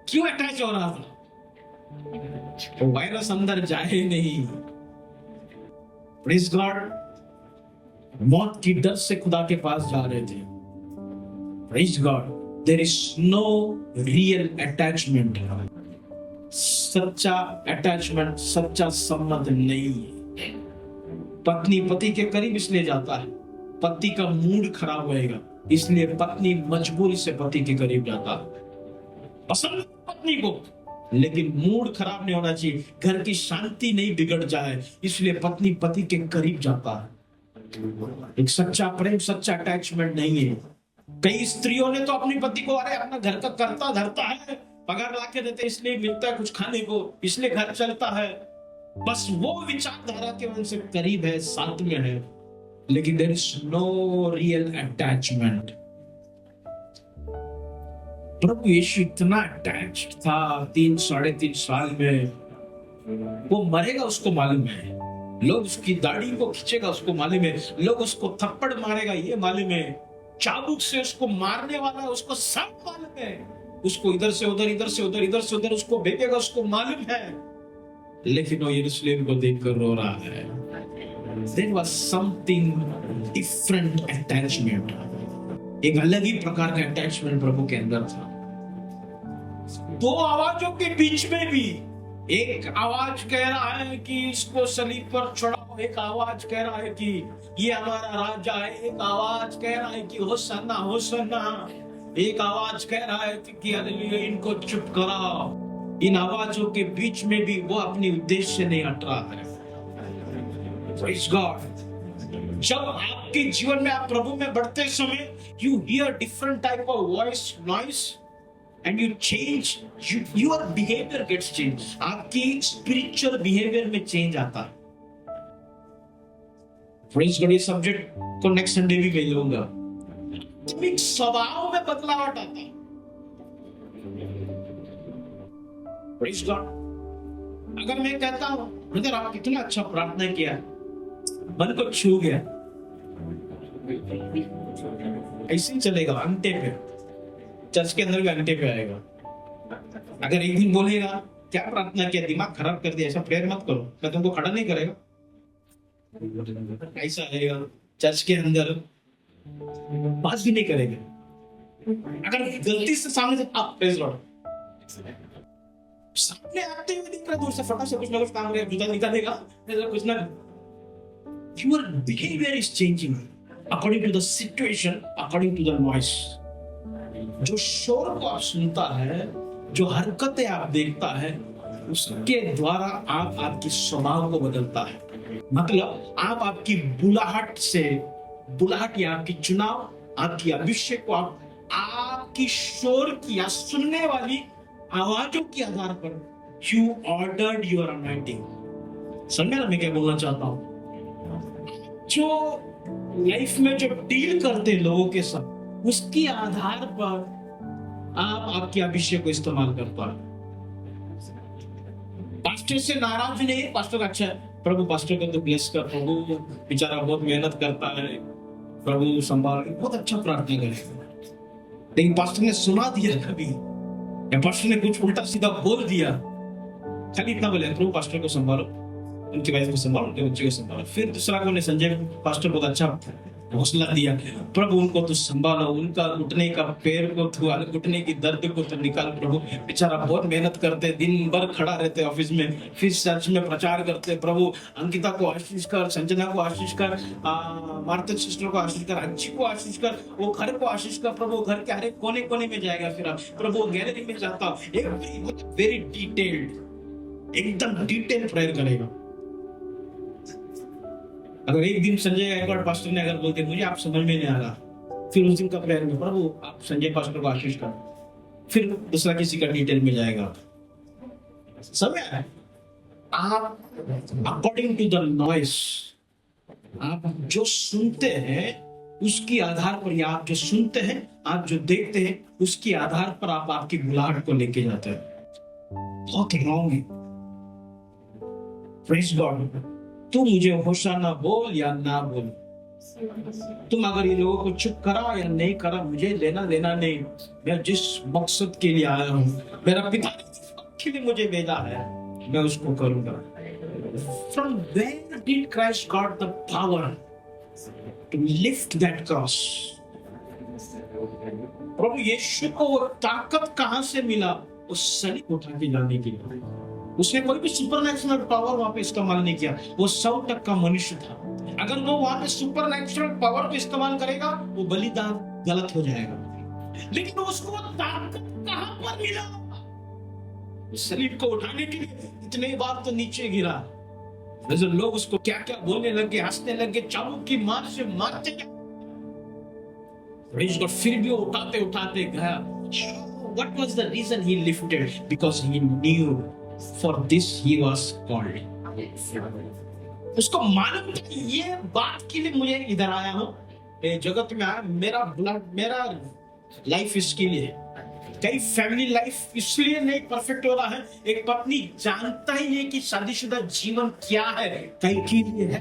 क्यों अटैच हो रहा था? तो वायरस अंदर जाए नहीं। Praise God. मौत की डर से खुदा के पास जा रहे थे। Praise God. There is no real attachment. सच्चा अटैचमेंट, सच्चा संबंध नहीं है। पत्नी पति के करीब इसलिए जाता है, पति का मूड खराब होएगा, इसलिए पत्नी मजबूरी से पति के करीब जाता है। पसंद पत्नी को, लेकिन मूड खराब नहीं होना चाहिए, घर की शांति नहीं बिगड़ जाए, इसलिए पत्नी पति के करीब जाता है। एक सच्चा प्रेम, सच्चा अटैचमेंट नहीं है। कई स्त्रियों ने तो अपनी पति को, अरे अपना घर का करता धरता है, पगार लाके देते इसलिए मिलता है कुछ खाने को, इसलिए घर चलता है, बस वो विचारधारा के उनसे करीब है, साथ में है, लेकिन there is no real attachment. प्रभु यीशु इतना अटैच्ड था 3-3.5 साल में। वो मरेगा उसको मालूम है, लोग उसकी दाढ़ी को खींचेगा उसको मालूम है, लोग उसको थप्पड़ मारेगा ये मालूम है, चाबुक से उसको मारने वाला उसको सब मालूम है, उसको इधर से उधर, इधर से उधर, इधर से उधर उसको भेजेगा उसको मालूम है, लेकिन वो यरूशलेम को देखकर रो रहा है। There was something different attachment, एक अलग ही प्रकार का अटैचमेंट प्रभु के अंदर था। 2 आवाजों के बीच में भी, एक आवाज कह रहा है कि इसको सलीब पर चढ़ाओ, एक आवाज कह रहा है कि ये हमारा राजा है, एक आवाज कह रहा है कि होसन्ना होसन्ना, एक आवाज कह रहा है कि हालेलुया इनको चुप कराओ। इन आवाजों के बीच में भी वो अपनी उद्देश्य नहीं हट रहा है। Praise God. जब आपके जीवन में आप प्रभु में बढ़ते समय you hear different type of voice noise and you change, your behavior gets changed. आपकी spiritual behavior में change आता है. Praise God. ये सब्जेक्ट को नेक्स्ट संडे भी मैं लूंगा. एक स्वभाव में बदलाव आता है. Praise God. अगर मैं कहता हूं ब्रदर आप कितना अच्छा प्रार्थना किया, मन को छू गया, ऐसे ही चलेगा. अंगठे पे, चर्च के अंदर भी अंगठे पे आएगा. अगर एक दिन बोलेगा क्या प्रार्थना किया, दिमाग खराब कर दिया, ऐसा प्रेयर मत करो, मैं तुमको खड़ा नहीं करेगा. ऐसा आएगा चर्च के अंदर, बात भी नहीं करेगा. अगर गलती से सामने से आप प्रेज लॉर्ड सामने आते हुए दिख रहा, दूर से फटा से कुछ ना कुछ काम करेगा, जूता निकालेगा, कुछ ना. Your behavior is changing according to the situation, according to the noise. जो शोर को आप सुनता है, जो हरकतें आप देखता है, उसके द्वारा आप आपकी स्वभाव को बदलता है. मतलब आप आपकी बुलाहट या आपकी चुनाव, आपकी अभिषेक को आप आपकी शोर की या सुनने वाली आवाजों के आधार पर you ordered your anointing. समझे ना मैं क्या बोलना चाहता हूं? जो लाइफ में जो डील करते लोगों के साथ, उसके आधार पर आप आपके अभिषेक को इस्तेमाल करता है. पास्टर से नाराज नहीं, पास्टर अच्छा है, प्रभु पास्टर को तो ब्लेस कर, प्रभु बेचारा बहुत मेहनत करता है, प्रभु संभाल, बहुत अच्छा प्रार्थना करेगा. लेकिन पास्टर ने सुना दिया कभी, या पास्टर ने कुछ उल्टा सीधा बोल दिया, खाली इतना बोले प्रभु पास्टर को संभालो, उनकी वाइफ को संभालो, उनके बच्चे को संभालो. फिर दूसरा को संजय पास्टर बहुत अच्छा हौसला दिया, प्रभु उनको तो संभालो, उनका उठने का पैर को तू, उठने की दर्द को तो निकाल प्रभु, बेचारा बहुत मेहनत करते, दिन भर खड़ा रहते ऑफिस में, फिर चर्च में प्रचार करते. प्रभु अंकिता को आशीष कर, संजना को आशीष कर, मार्ता सिस्टर को आशीष कर, अच्छी को आशीष कर, वो घर को आशीष कर. प्रभु घर के हर एक कोने कोने में जाएगा. फिर आप प्रभु गैलरी में जाता, वेरी डिटेल्ड, एकदम डिटेल प्रेयर करेगा. अगर एक दिन संजय गायकवाड़ पास्टर ने अगर बोलते मुझे आप समझ में नहीं आ रहा, फिर उस दिन का प्रेयर में प्रभु आप संजय पास्टर को आशीष कर, फिर दूसरा किसी का डिटेल में जाएगा. समय आप अकॉर्डिंग टू द नॉइस, आप जो सुनते हैं उसके आधार पर, या आप जो सुनते हैं, आप जो देखते हैं उसके आधार पर आप आपकी बुलाहट को लेके जाते हैं. बहुत रॉन्ग है. Praise God. तू मुझे होशाना बोल या ना बोल, तुम अगर ये लोगों को चुप करा या नहीं करा, मुझे लेना देना नहीं. मैं जिस मकसद के लिए आया हूं, मेरा पिता के लिए मुझे भेजा है, मैं उसको करूंगा. From where did Christ got the power to lift that cross? प्रभु यीशु को वो ताकत कहां से मिला उस सलीब उठा के जाने के लिए? उसने कोई भी सुपरनैचुरल पावर वहां पे इस्तेमाल नहीं किया. वो 100% का मनुष्य था. अगर वो वहां पे सुपरनैचुरल पावर को इस्तेमाल करेगा, वो बलिदान गलत हो जाएगा. लेकिन उसको ताकत कहां पर मिला? सलीब को उठाने के लिए इतने बार तो नीचे गिरा. लोग उसको क्या क्या बोलने लगे, हंसने लगे, चाबुक की मार से मारते गए. फिर भी वो उठाते उठाते गया. What was the reason he lifted? Because he knew for this he was called. उसको मालूम था कि ये बात के लिए मुझे इधर आया हूं, जगत में आया, मेरा लाइफ इसके लिए. कई फैमिली लाइफ इसलिए नहीं परफेक्ट हो रहा है, एक पत्नी जानता ही नहीं कि शादीशुदा जीवन क्या है, कई के लिए है.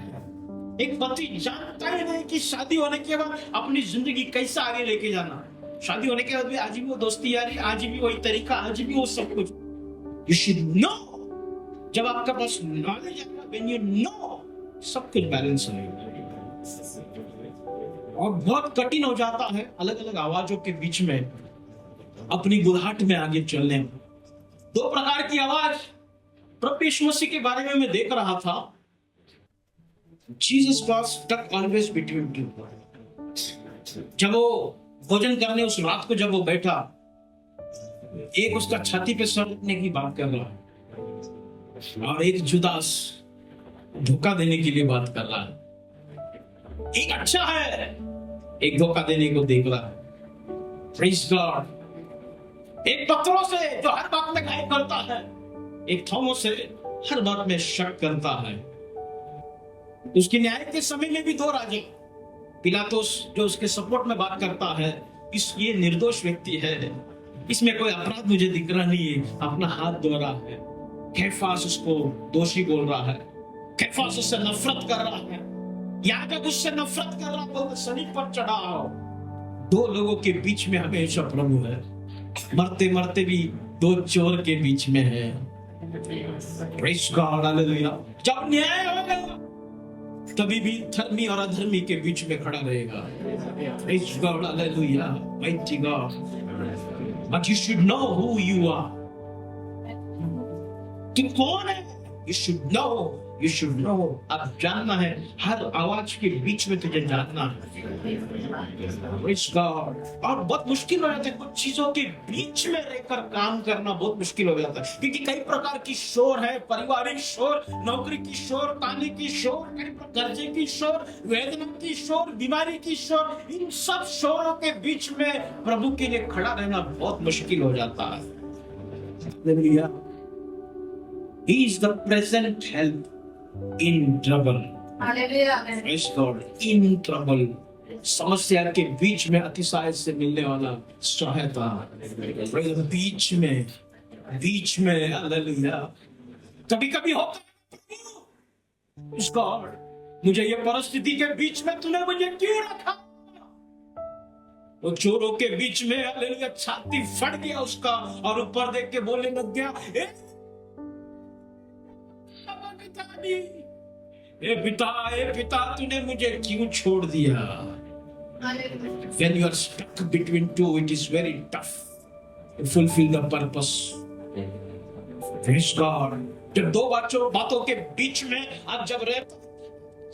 एक पति जानता ही नहीं कि शादी होने के बाद अपनी जिंदगी कैसे आगे लेके जाना. शादी होने के बाद भी आज भी वो दोस्ती यारी, आज भी वही तरीका, आज भी वो सब कुछ. You should know. जब आपका पास नॉलेज आएगा, when you know, सब कुछ बैलेंस रहेगा. और बहुत कठिन हो जाता है अलग अलग आवाजों के बीच में अपनी बुलाहट में आगे चलने में. 2 प्रकार की आवाज प्रभु यीशु मसीह के बारे में मैं देख रहा था. Jesus was stuck always between two. जब वो भोजन करने उस रात को जब वो बैठा, एक उसका छाती पे सर रखने की बात कर रहा और एक जुदास धोखा देने के लिए बात कर रहा है। एक अच्छा है, एक धोखा देने को देख रहा है। Praise God. एक पत्रोस है जो हर बात में गायब करता है, एक थॉमस है हर बात में शक करता है। उसकी न्याय के समय में भी दो राजे, पिलातुस जो उसके सपोर्ट में बात करता है, ये निर्दोष व्यक्ति है, इसमें कोई अपराध मुझे दिख रहा नहीं है, अपना हाथ धो रहा है। कैफास उसको दोषी बोल रहा है, कैफास उससे नफरत कर रहा है, याजक उससे नफरत कर रहा है, तो सलीब पर चढ़ा। दो लोगों के बीच में हमेशा प्रभु है, मरते मरते भी दो चोर के बीच में है। Praise God, hallelujah. जब न्याय होगा तभी भी धर्मी और अधर्मी के बीच में खड़ा रहेगा। Praise God, hallelujah, mighty God. But you should know who you are. तुम कौन है? You should know. You should know. अब जानना है, हर आवाज के बीच में तुझे जानना है। Praise God. और बहुत मुश्किल हो जाता है, कुछ चीजों के बीच में रहकर काम करना बहुत मुश्किल हो जाता है, क्योंकि कई प्रकार की शोर है, पारिवारिक शोर, नौकरी की शोर, ताने की शोर, कर्जे की शोर, वेदना की शोर, बीमारी की शोर, इन सब शोरों के बीच में प्रभु के लिए खड़ा रहना बहुत मुश्किल हो जाता है। Hallelujah. He is the present help in trouble. Hallelujah. Praise God. In trouble. समस्या के बीच में अतिशय से मिलने वाला सहायता। बीच में हालेलुया। कभी कभी होता है, Praise God, मुझे ये परिस्थिति के बीच में तूने मुझे क्यों रखा? वो चोरों के बीच में हालेलुया छाती फट गया उसका, और ऊपर देख के बोलने लग गया, ए पिता तूने मुझे क्यों छोड़ दिया? When you are stuck between two, it is very tough to fulfill the purpose. Praise God. जब दो बातों के बीच में आप जब रहते,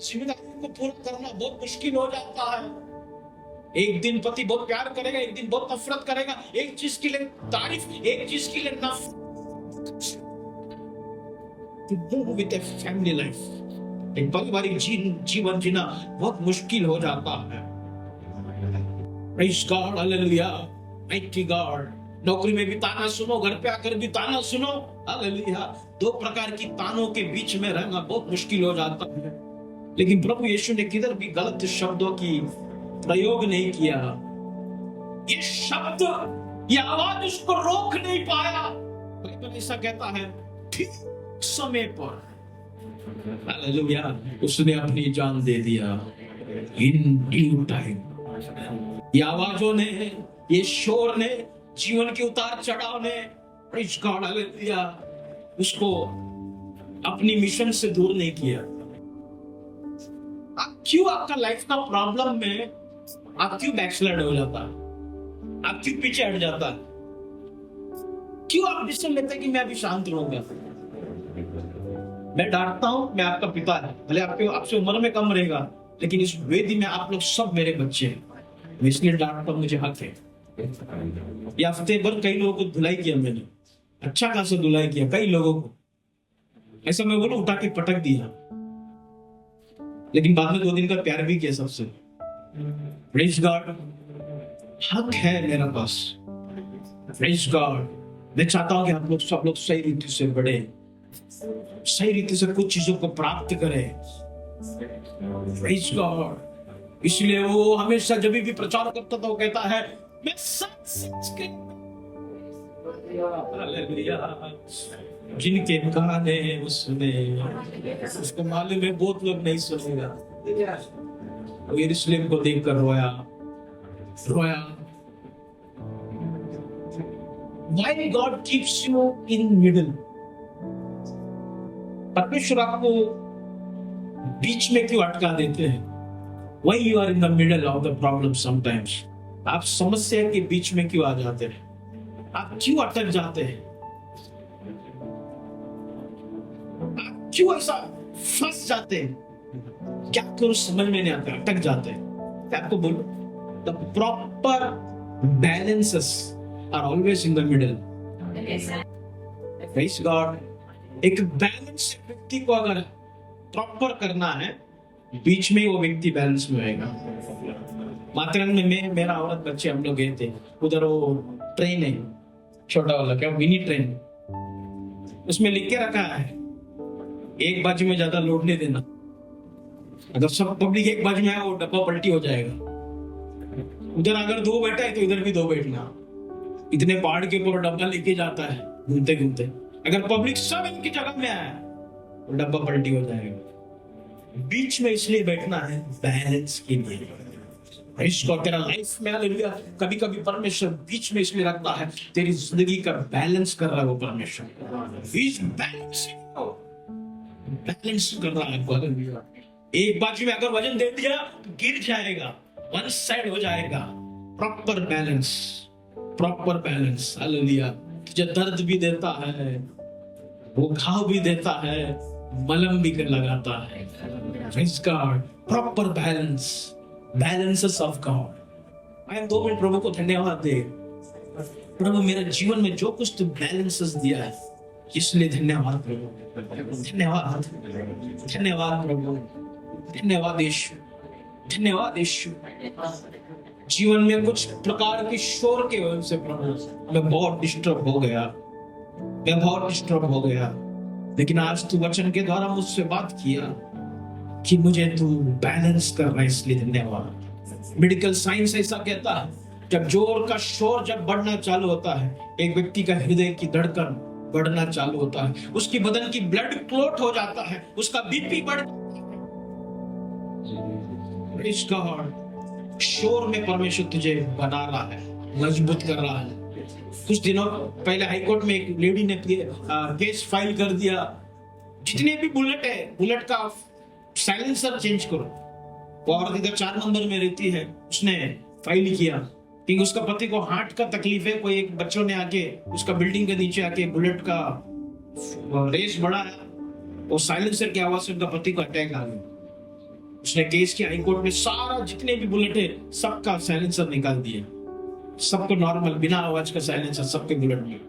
जिम्मेदारियों को पूरा करना बहुत मुश्किल हो जाता है। एक दिन पति बहुत प्यार करेगा, एक दिन बहुत नफरत करेगा, एक चीज के लिए तारीफ, एक चीज के लिए नफरत। To move with a family life, एक पारिवारिक जीवन जीना बहुत मुश्किल हो जाता है। Praise God, hallelujah, mighty God. नौकरी में भी ताना सुनो, घर पे आकर भी ताना सुनो, हालेलुया। दो प्रकार की तानों के बीच में रहना बहुत मुश्किल हो जाता है, लेकिन प्रभु यीशु ने किधर भी गलत शब्दों की प्रयोग नहीं किया। ये शब्द, ये आवाज उसको रोक नहीं पाया। बाइबल ऐसा कहता है, ठीक समय पर हालेलुया उसने अपनी जान दे दिया। In due time. ये आवाजों ने, ये शोर ने, जीवन के उतार चढ़ाव ने, प्रेज़ गॉड, हालेलुया, उसको अपनी मिशन से दूर नहीं किया। आप क्यों आपका लाइफ का प्रॉब्लम में आप क्यों बैकस्लाइड हो जाता, आप क्यों पीछे हट जाता, क्यों आप डिसीजन लेते हैं कि मैं अभी शांत रहूंगा? मैं डांटता हूं, मैं आपका पिता है, भले आपसे उम्र में कम रहेगा, लेकिन इस वेदी में आप लोग सब मेरे बच्चे हैं, मैं इसलिए डांटता हूं, मुझे हक है। ये हफ्ते भर कई लोगों को धुलाई किया मैंने, अच्छा खासा धुलाई किया कई लोगों को, ऐसा मैं बोलूं उठा के पटक दिया, लेकिन बाद में 2 दिन का प्यार भी किया सबसे। प्रेज़ गॉड, हक है मेरा पास। प्रेज़ गॉड, मैं चाहता हूं कि आप लोग सब लोग सही रीति से बढ़े, सही रीति से कुछ चीजों को प्राप्त करें। प्रेज़ गॉड, इसलिए वो हमेशा जब भी प्रचार करता था वो कहता है, मैं सच के हालेलुया, जिनके गाने वो सुने, उसको मालूम है बहुत लोग नहीं सुनेगा। वो यरूशलेम को देखकर रोया। Why God keeps you in middle? परमेश्वर आपको बीच में क्यों अटका देते हैं? Why you are in the middle of the problem sometimes? आप समस्या के बीच में क्यों आ जाते हैं? आप क्यों अटक जाते हैं? आप क्यों ऐसा फंस जाते हैं? क्या करूं समझ में नहीं आता, अटक जाते हैं। मैं आपको बोलूं, the proper balances are always in the middle. Praise God. एक बैलेंस व्यक्ति को अगर प्रॉपर करना है, बीच में वो व्यक्ति बैलेंस में आएगा। माथेरान में मैं, मेरा औरत, बच्चे, हम लोग गए थे। उधर वो ट्रेन है, छोटा वाला, क्या मिनी ट्रेन, उसमें लिख के रखा है एक बाजू में ज्यादा लोड नहीं देना। अगर सब पब्लिक एक बाजू में है वो डब्बा पलटी हो जाएगा। उधर अगर दो बैठा है तो इधर भी दो बैठना। इतने पहाड़ के ऊपर डब्बा लेके जाता है घूमते घूमते। अगर पब्लिक सब एक ही जगह में आया तो डब्बा पलटी हो जाएगा। बीच में इसलिए बैठना है बैलेंस के लिए। इसको तेरा लाइफ में हालेलुया, कभी कभी परमेश्वर बीच में इसलिए रखता है, तेरी जिंदगी का बैलेंस कर रहा है वो परमेश्वर। इस बैलेंस कर रहा है हालेलुया। एक बाजू में अगर वजन दे दिया तो गिर जाएगा, वन साइड हो जाएगा। Proper balance, proper balance hallelujah. तुझे दर्द भी देता है, वो घाव भी देता है, मलम भी कर लगाता है। Praise God, proper balance, balances of God. आई 2 मिनट प्रभु को धन्यवाद दे। प्रभु मेरे जीवन में जो कुछ तू बैलेंसेस दिया है इसलिए धन्यवाद प्रभु, धन्यवाद, धन्यवाद प्रभु, धन्यवाद यीशु, धन्यवाद यीशु। जीवन में कुछ प्रकार के शोर के वजह से प्रभु मैं बहुत डिस्टर्ब हो गया, मैं बहुत डिस्टर्ब हो गया। लेकिन आज तू वचन के द्वारा मुझसे बात किया कि मुझे तू बैलेंस कर रहा है, इसलिए धन्यवाद। मेडिकल साइंस ऐसा कहता है, जब जोर का शोर जब बढ़ना चालू होता है, एक व्यक्ति का हृदय की धड़कन बढ़ना चालू होता है, उसकी बदन की ब्लड क्लॉट हो जाता है, उसका बीपी बढ़। प्रेज़ गॉड, शोर में परमेश्वर तुझे बना रहा है, मजबूत कर रहा है। कुछ दिनों पहले हाई कोर्ट में एक लेडी ने केस फाइल कर दिया, जितने भी बुलेट है, बुलेट का साइलेंसर चेंज करो। वो औरत इधर 4 नंबर में रहती है, उसने फाइल किया कि उसका पति को हार्ट का तकलीफ है। कोई एक बच्चों ने आके उसका बिल्डिंग के नीचे आके बुलेट का रेस बढ़ा है, वो साइलेंसर की आवाज से उनका पति को अटैक आ गया। उसने केस किया हाई कोर्ट में, सारा जितने भी बुलेट है सबका साइलेंसर निकाल दिया, सबको नॉर्मल बिना आवाज का साइलेंसर सबके बुलेट में।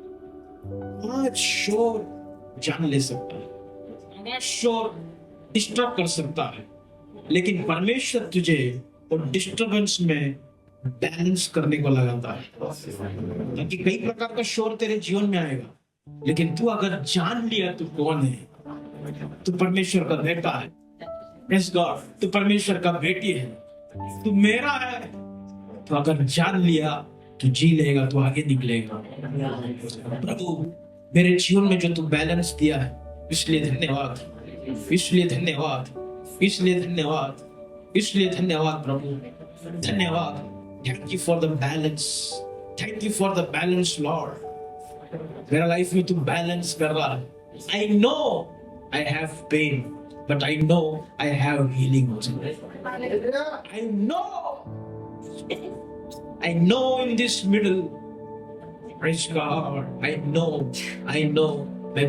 आज शोर जान ले सकता है, आज शोर डिस्टर्ब कर सकता है, लेकिन परमेश्वर तुझे और डिस्टर्बेंस में बैलेंस करने को लगाता है, ताकि कई प्रकार का शोर तेरे जीवन में आएगा। लेकिन तू अगर जान लिया तू कौन है, तू परमेश्वर का बेटा है, प्रेज़ गॉड, तू परमेश्वर का बेटी है, तू मेरा है, तो अगर जान लिया तू जी लेगा, तू आगे निकलेगा। प्रभु मेरे जीवन में जो तू बैलेंस दिया है इसलिए धन्यवाद, इसलिए धन्यवाद, इसलिए धन्यवाद, इसलिए धन्यवाद प्रभु, धन्यवाद। Thank you for the balance, thank you for the balance Lord. मेरा लाइफ में तू बैलेंस कर रहा है। I know I have pain, but I know I have healing also. I know in this middle, praise God, I know, मैं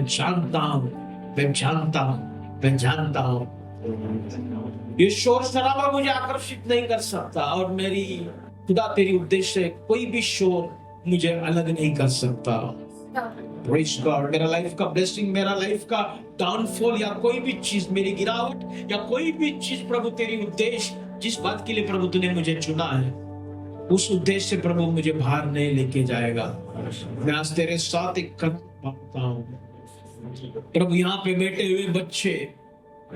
जानता हूँ, ये शोर शराबा मुझे आकर्षित नहीं कर सकता, और मेरी खुदा तेरी उद्देश्य कोई भी शोर मुझे अलग नहीं कर सकता। Praise God, मेरा लाइफ का ब्लेसिंग, मेरा लाइफ का डाउनफॉल या कोई भी चीज, मेरी गिरावट या कोई भी चीज, प्रभु तेरी उद्देश्य, जिस बात के लिए प्रभु तूने मुझे चुना है, उस उद्देश्य से प्रभु मुझे बाहर नहीं लेके जाएगा। मैं आज तेरे साथ एक कदम मांगता हूँ प्रभु। यहाँ पे बैठे हुए बच्चे,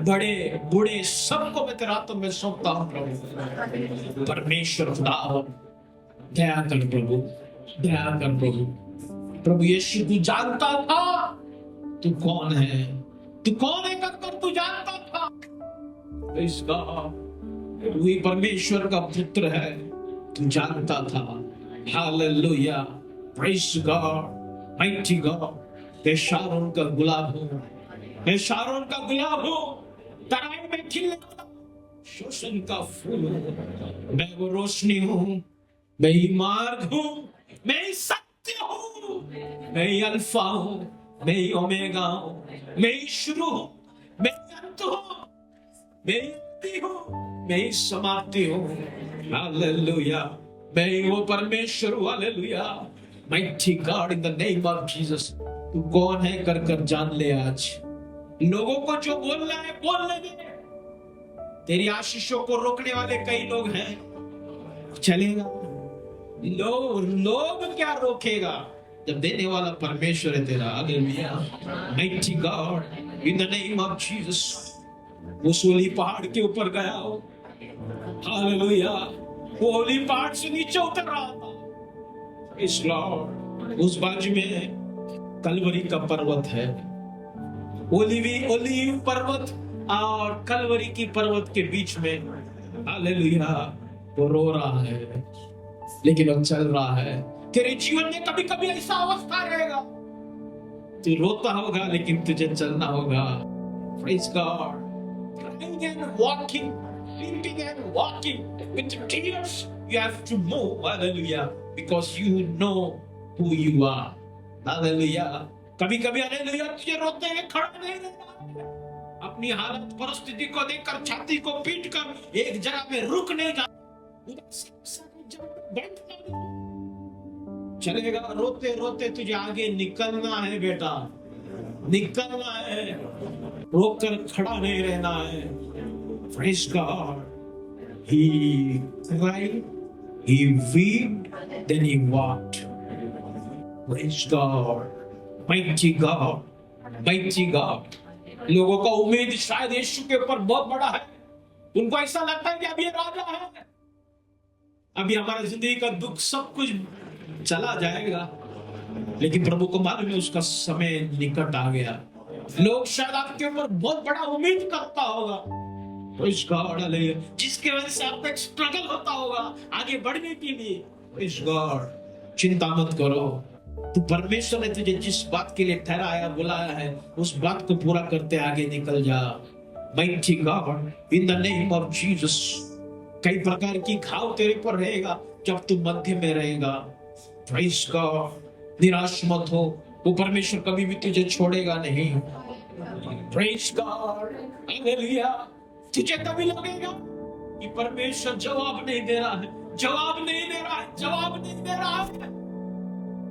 बड़े बूढ़े, सबको मैं तेरे हाथों में सौंपता हूँ प्रभु। परमेश्वर खुदा दया कर प्रभु, दया कर प्रभु। प्रभु यीशु तू जानता था तू कौन है, तू कौन है कर तू जानता था। इसका तू ही परमेश्वर का पुत्र है, तू जानता था। Hallelujah, praise God, mighty God. मैं शारोन का गुलाब हूँ, मैं शारोन का गुलाब हूँ, तराई में खिले शोषण का फूल हूँ। मैं वो रोशनी हूँ, मैं ही मार्ग हूँ, मैं ही सत्य हूँ, मैं ही अल्फा हूँ, मैं ही ओमेगा हूँ, मैं ही शुरू हूँ, मैं ही अंत हूँ, मैं ही आदि हूँ, मैं ही समाप्ति हूँ। हालेलुया, मैं ही वो परमेश्वर हूँ। Hallelujah, mighty God, in the name of Jesus. तू कौन है कर कर जान ले आज, लोगों को जो बोलना है बोलने दे। तेरी आशीषों को रोकने वाले कई लोग हैं, चलेगा। लोग क्या रोकेगा जब देने वाला परमेश्वर है तेरा। Hallelujah, mighty God in the name of Jesus. वो सोली पहाड़ के ऊपर गया हो, हालेलुया, वो होली पहाड़ से नीचे उतर रहा था। इस लॉर्ड उस बाजू में कलवरी का पर्वत है, ओलिव पर्वत और कलवरी की पर्वत के बीच में, हालेलुया, वो रो रहा है लेकिन वो चल रहा है। तेरे जीवन में कभी कभी ऐसा अवस्था रहेगा, तू रोता होगा लेकिन तुझे चलना होगा। Praise God. Crying and walking, weeping and walking with tears, you have to move, hallelujah, because you know who you are, hallelujah. कभी कभी हालेलुया तुझे रोते हैं खड़ा नहीं रहना, अपनी हालत परिस्थिति को देखकर छाती को पीट कर एक जगह में रुक नहीं जा, चलेगा। रोते रोते तुझे आगे निकलना है बेटा, निकलना है, रोककर खड़ा नहीं रहना है। Praise God. He cried, he wept, then he walked. Praise God. Mighty God, mighty God. लोगों का उम्मीद शायद यीशु के ऊपर बहुत बड़ा है, उनको ऐसा लगता है कि अब ये राजा है, अभी हमारा जिंदगी का दुख सब कुछ चला जाएगा, लेकिन प्रभु को मालूम है उसका समय निकट आ गया। लोग शायद आपके ऊपर बहुत बड़ा उम्मीद करता होगा, Praise God, हालेलुया, जिसके वजह से आपको एक स्ट्रगल होता होगा आगे बढ़ने के लिए। Praise God, चिंता मत करो, तू परमेश्वर ने तुझे जिस बात के लिए ठहराया बुलाया है उस बात को पूरा करते आगे निकल जा। Mighty God, in the name of Jesus. कई प्रकार की घाव तेरे पर रहेगा जब तू मध्य में रहेगा। Praise God, निराश मत हो, वो परमेश्वर कभी भी तुझे छोड़ेगा नहीं। Praise God, hallelujah. तुझे कभी लगेगा कि परमेश्वर जवाब नहीं दे रहा है, जवाब नहीं दे रहा है, जवाब नहीं दे रहा है,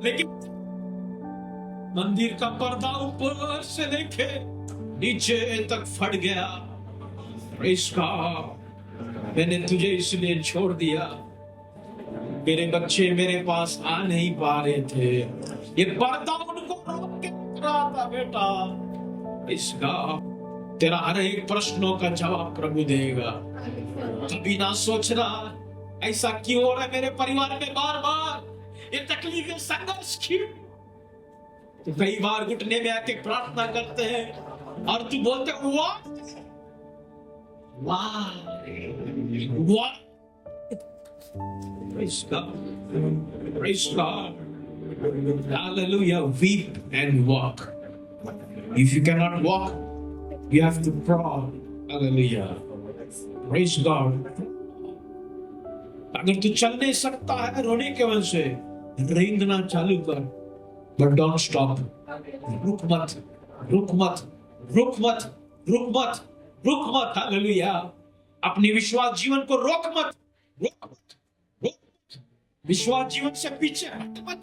लेकिन मंदिर का पर्दा ऊपर से लेके नीचे तक फट गया। Praise God, मैंने तुझे इसलिए छोड़ दिया, मेरे बच्चे मेरे पास आ नहीं पा रहे थे, ये पर्दा उनको रोक के रख रहा था बेटा। Praise God, तेरा हर एक प्रश्नों का जवाब प्रभु देगा। कभी ना सोचना ऐसा क्यों हो रहा है मेरे परिवार में, बार बार ये तकलीफें, संघर्ष क्यों। तो कई बार घुटने में आके प्रार्थना करते हैं और तू बोलते वाह वाह वाह। Praise God, praise God, hallelujah. Weep and walk. If you cannot walk, you have to crawl. Hallelujah, praise God. अगर तू चल नहीं सकता है रोने के वजह से, रेंगना चालू कर, but don't stop. रुक मत, रुक मत, रुक मत, रुक मत, रुक मत। हालेलुया, अपने विश्वास जीवन को रोक मत, रोक मत, रोक मत। विश्वास जीवन से पीछे हट मत,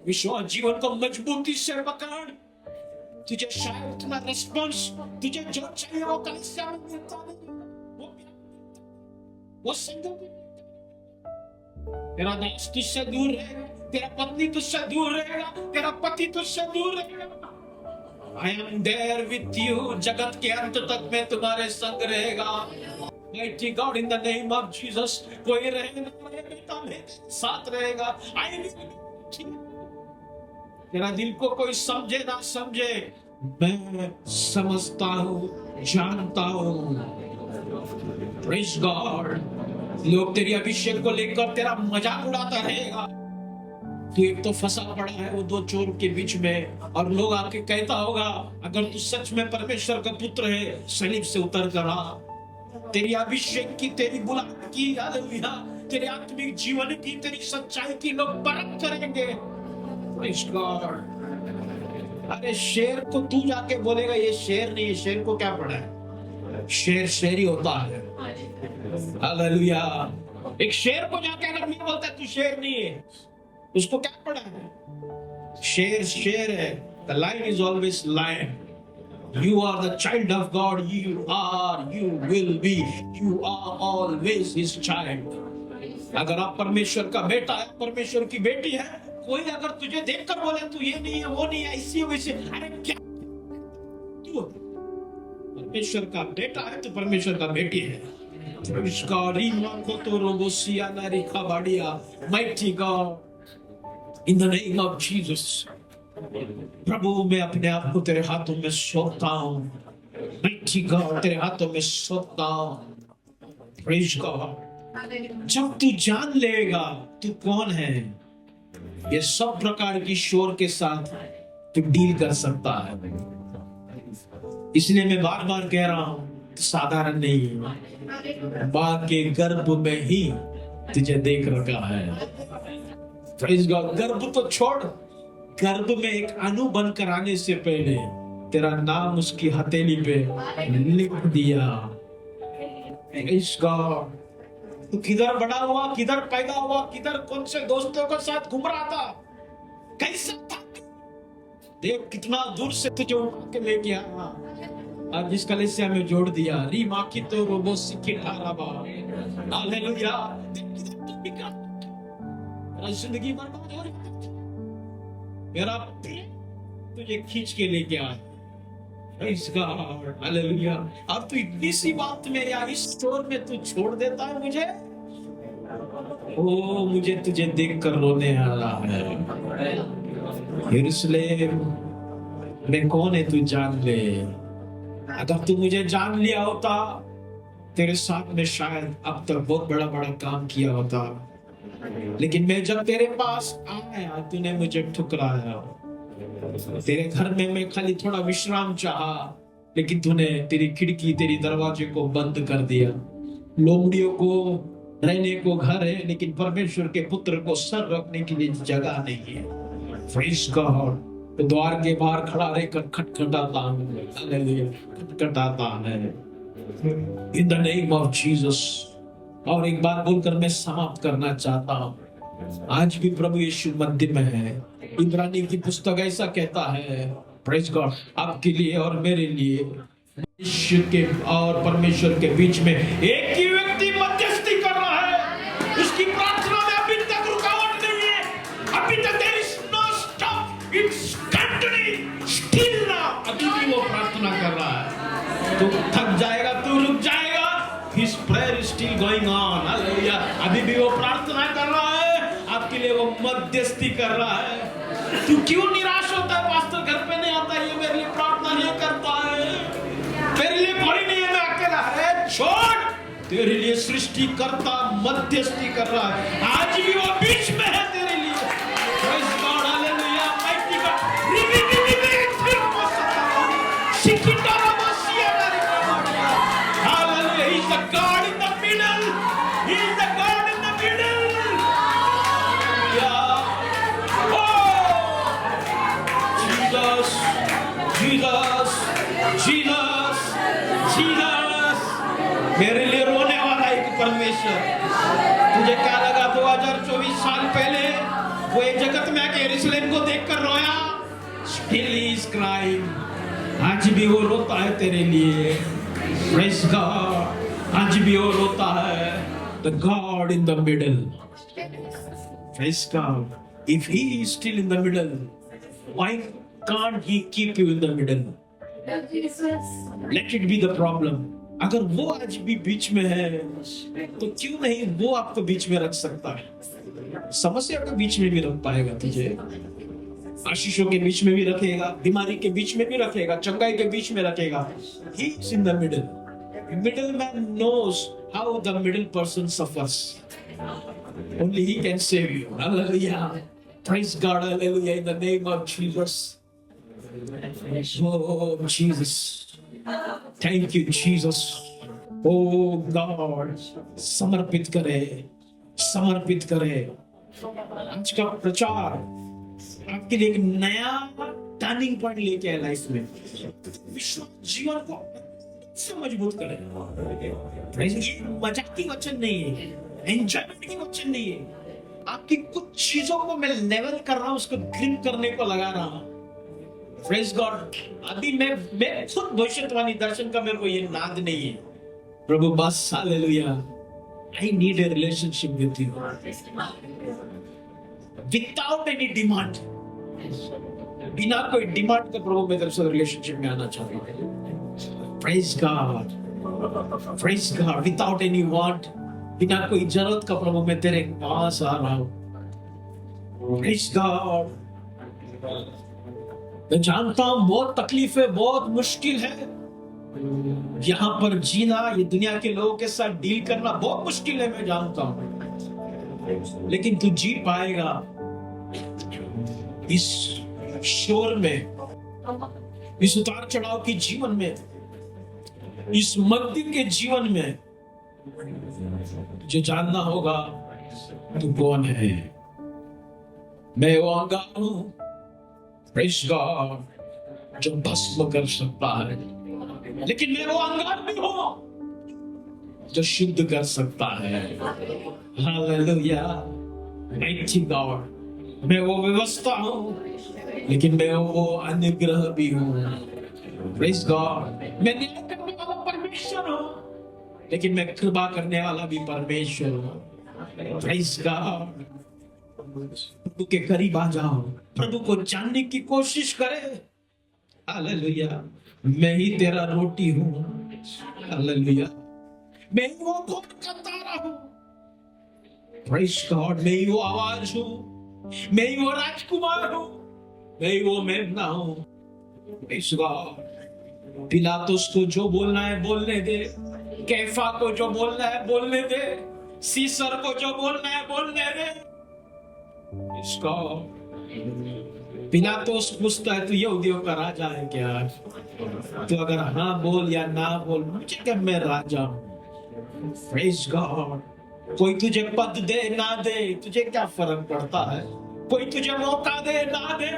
विश्वास जीवन को मजबूती से पकड़। तुझे शायद उतना रिस्पॉन्स तुझे जो चाहिए वो कलीसिया में मिलता नहीं, वो संगत तेरा दास तुझसे दूर रहेगा, तेरा पत्नी तुझसे दूर रहेगा, तेरा पति तुझसे दूर रहेगा। I am there with you, जगत के अंत तक मैं तुम्हारे संग रहेगा। Mighty God, in the name of Jesus, कोई रहे ना रहे बेटा मेरे साथ रहेगा। I will be with you. तेरा दिल को कोई समझे ना समझे, मैं समझता हूँ, जानता हूँ। Praise God. लोग तेरी अभिषेक को लेकर तेरा मजाक उड़ाता रहेगा, तू एक तो फंसा पड़ा है वो दो चोर के बीच में, और लोग आके कहता होगा अगर तू सच में परमेश्वर का पुत्र है सलीब से उतर कर आ। तेरी अभिषेक की, तेरी बुलाहट की, हालेलुया, तेरे आत्मिक जीवन की, तेरी सच्चाई की लोग परख करेंगे। Praise God. अरे शेर को तू जाके बोलेगा ये शेर नहीं है, शेर को क्या पड़ा है, शेर शेर ही होता है। हालेलुया, एक शेर को जाके अगर मैं बोलता तू शेर नहीं है, उसको क्या पड़ा है, शेर शेर है। The line is always line. You are the child of God. You are, you will be, you are always His child. अगर आप परमेश्वर का बेटा है, परमेश्वर की बेटी है, कोई अगर तुझे देखकर बोले तू ये नहीं है, वो नहीं है, इसी वैसे, अरे क्या क्यों? परमेश्वर का बेटा है तो परमेश्वर का बेटी है. Mighty God, in the name of Jesus. प्रभु मैं अपने आप को तेरे हाथों में सौंपता हूँ. Mighty God, तेरे हाथों में सौंपता हूँ. Praise God. जब तू जान लेगा तू कौन है, ये सब प्रकार की शोर के साथ तू डील कर सकता है. इसलिए मैं बार बार कह रहा हूँ, साधारण नहीं, माँ के गर्भ में ही तुझे देख रखा है. Praise God. गर्भ तो छोड़, गर्भ में एक अणु बनकर आने से पहले तेरा नाम उसकी हथेली पे लिख दिया. Praise God. तू किधर बड़ा हुआ, किधर पैदा हुआ, किधर कौन से दोस्तों के साथ घूम रहा था, कैसा था, देख कितना दूर से तुझे उठा के ले गया और जिस कलीसिया में जोड़ दिया. री माँ की तो रोबो सिक्के हाराबा. हालेलुया. जिंदगी बर्बाद हो रही, मेरा तुझे खींच के ले गया. Praise God. हालेलुया. अब तू इतनी सी बात में या इस स्टोर में तू छोड़ देता है मुझे. ओ मुझे तुझे देख कर रोने आ रहा है. यरूशलेम मैं कौन है तू जान ले. अगर तू मुझे जान लिया होता, तेरे साथ में शायद अब तक बहुत बड़ा बड़ा काम किया होता. लेकिन मैं जब तेरे पास आया तूने मुझे ठुकराया. तेरे घर में मैं खाली थोड़ा विश्राम चाहा, लेकिन तूने तेरी खिड़की, तेरी दरवाजे को बंद कर दिया. लोमड़ियों को रहने को घर है, लेकिन परमेश्वर के पुत्र को सर रखने के लिए जगह नहीं है. Praise God. तो द्वार के बाहर खड़ा रहकर खटखटाता है. हालेलुया. खटखटाता है. In the name of Jesus. और एक बात बोलकर मैं समाप्त करना चाहता हूँ. आज भी प्रभु यीशु मध्य में है. इब्रानी की पुस्तक ऐसा कहता है, Praise God, आपके लिए और मेरे लिए मनुष्य के और परमेश्वर के बीच में एक ही व्यक्ति मध्यस्थी कर रहा है. उसकी प्रार्थना में अभी तक रुकावट नहीं है. अभी तक there is no stop. It's continuing still now. अभी भी वो प्रार्थना कर रहा है. तू थक जाएगा, तू रुक जाएगा. His prayer is still going on. Hallelujah. अभी भी वो प्रार्थना कर रहा है. आपके लिए वो मध्यस्थी कर रहा है. तू क्यों निराश होता है, पास्टर घर पे नहीं आता, ये मेरे लिए प्रार्थना नहीं करता है, मेरे लिए कोई नहीं है, मैं अकेला है. छोड़, तेरे लिए सृष्टिकर्ता मध्यस्थी कर रहा है. आज भी वो बीच में है तेरे लिए. Praise God. Hallelujah. Mighty God. Hallelujah. He's the God in the middle. He's the God in the middle. Yeah. Oh, Jesus, Jesus, Jesus, Jesus. मेरे लिए रोने वाला एक परमेश्वर. तुझे क्या लगा 2024 साल पहले वो एक जगत में आके यरूशलेम को देखकर रोया? Still he is crying. आज भी वो रोता है तेरे लिए. Praise God. आज भी वो रोता है. The God in the middle. Praise God. If He is still in the middle, why can't He keep you in the middle? Let it be the problem. अगर वो आज भी बीच में है, तो क्यों नहीं वो आपको बीच में रख सकता है. समस्या के बीच में भी रख पाएगा तुझे. आशीषों के बीच में भी रखेगा, बीमारी के बीच में भी रखेगा, चंगाई के बीच में रखेगा. He is in the middle. Middleman knows how the middle person suffers. Only He can save you. Hallelujah. Praise God. Hallelujah. In the name of Jesus. Oh Jesus. Thank you Jesus. Oh God. समर्पित करे, समर्पित करे. आज का प्रचार आपके लिए एक नया टर्निंग पॉइंट लेके आए लाइफ में. विश्वास जीवन को से मजबूत करें. ये मजाक की वचन नहीं है, एंजॉयमेंट की वचन नहीं है. आपकी कुछ चीजों को मैं लेवल कर रहा हूं, उसको ग्रिम करने को लगा रहा हूं. Praise God. अभी मैं खुद भविष्यवाणी दर्शन का मेरे को ये नाद नहीं है प्रभु, बस hallelujah, I need a relationship with you without any demand. बिना कोई डिमांड का प्रभु मैं तेरे से रिलेशनशिप में आना चाहता हूँ। Praise God, praise God, without any want, बिना कोई जरूरत का प्रभु मैं तेरे पास आ रहा हूँ। Praise God. मैं जानता हूं बहुत तकलीफ है, बहुत मुश्किल है यहाँ पर जीना, ये दुनिया के लोगों के साथ डील करना बहुत मुश्किल है, मैं जानता हूं, लेकिन तू जी पाएगा इस शोर में, इस उतार चढ़ाव के जीवन में, इस मंदिर के जीवन में जो जानना होगा तू कौन है। मैं वो अंगार हूं, प्रेज गॉड, जो भस्म कर सकता है, लेकिन मैं वो अंगार भी हूं जो शुद्ध कर सकता है। Hallelujah, mighty God. मैं वो व्यवस्था हूं, लेकिन मैं वो अनुग्रह भी हूं। Praise God. मैं न्याय करने वाला परमेश्वर हूं, लेकिन मैं कृपा करने वाला भी परमेश्वर हूं। Praise God. प्रभु के करीब आ जाओ, प्रभु को जानने की कोशिश करे। हालेलुया। मैं ही तेरा रोटी हूं। हालेलुया। मैं ही वो भोग का तारा हूं। Praise God. मैं ही वो आवाज हूं, मैं ही वो राजकुमार हूं, मैं ही वो मेमना हूं। Praise God. पिलातुस को जो बोलना है बोलने दे, कैफा को जो बोलना है बोलने दे, सीसर को जो बोलना है बोलने दे। इसको पिलातुस पूछता है तू यहूदियों का राजा है क्या? तो अगर हाँ बोल या ना बोल, मुझे क्या, मैं राजा हूं। Praise God. कोई तुझे पद दे ना दे, तुझे क्या फर्क पड़ता है? कोई तुझे मौका दे ना दे,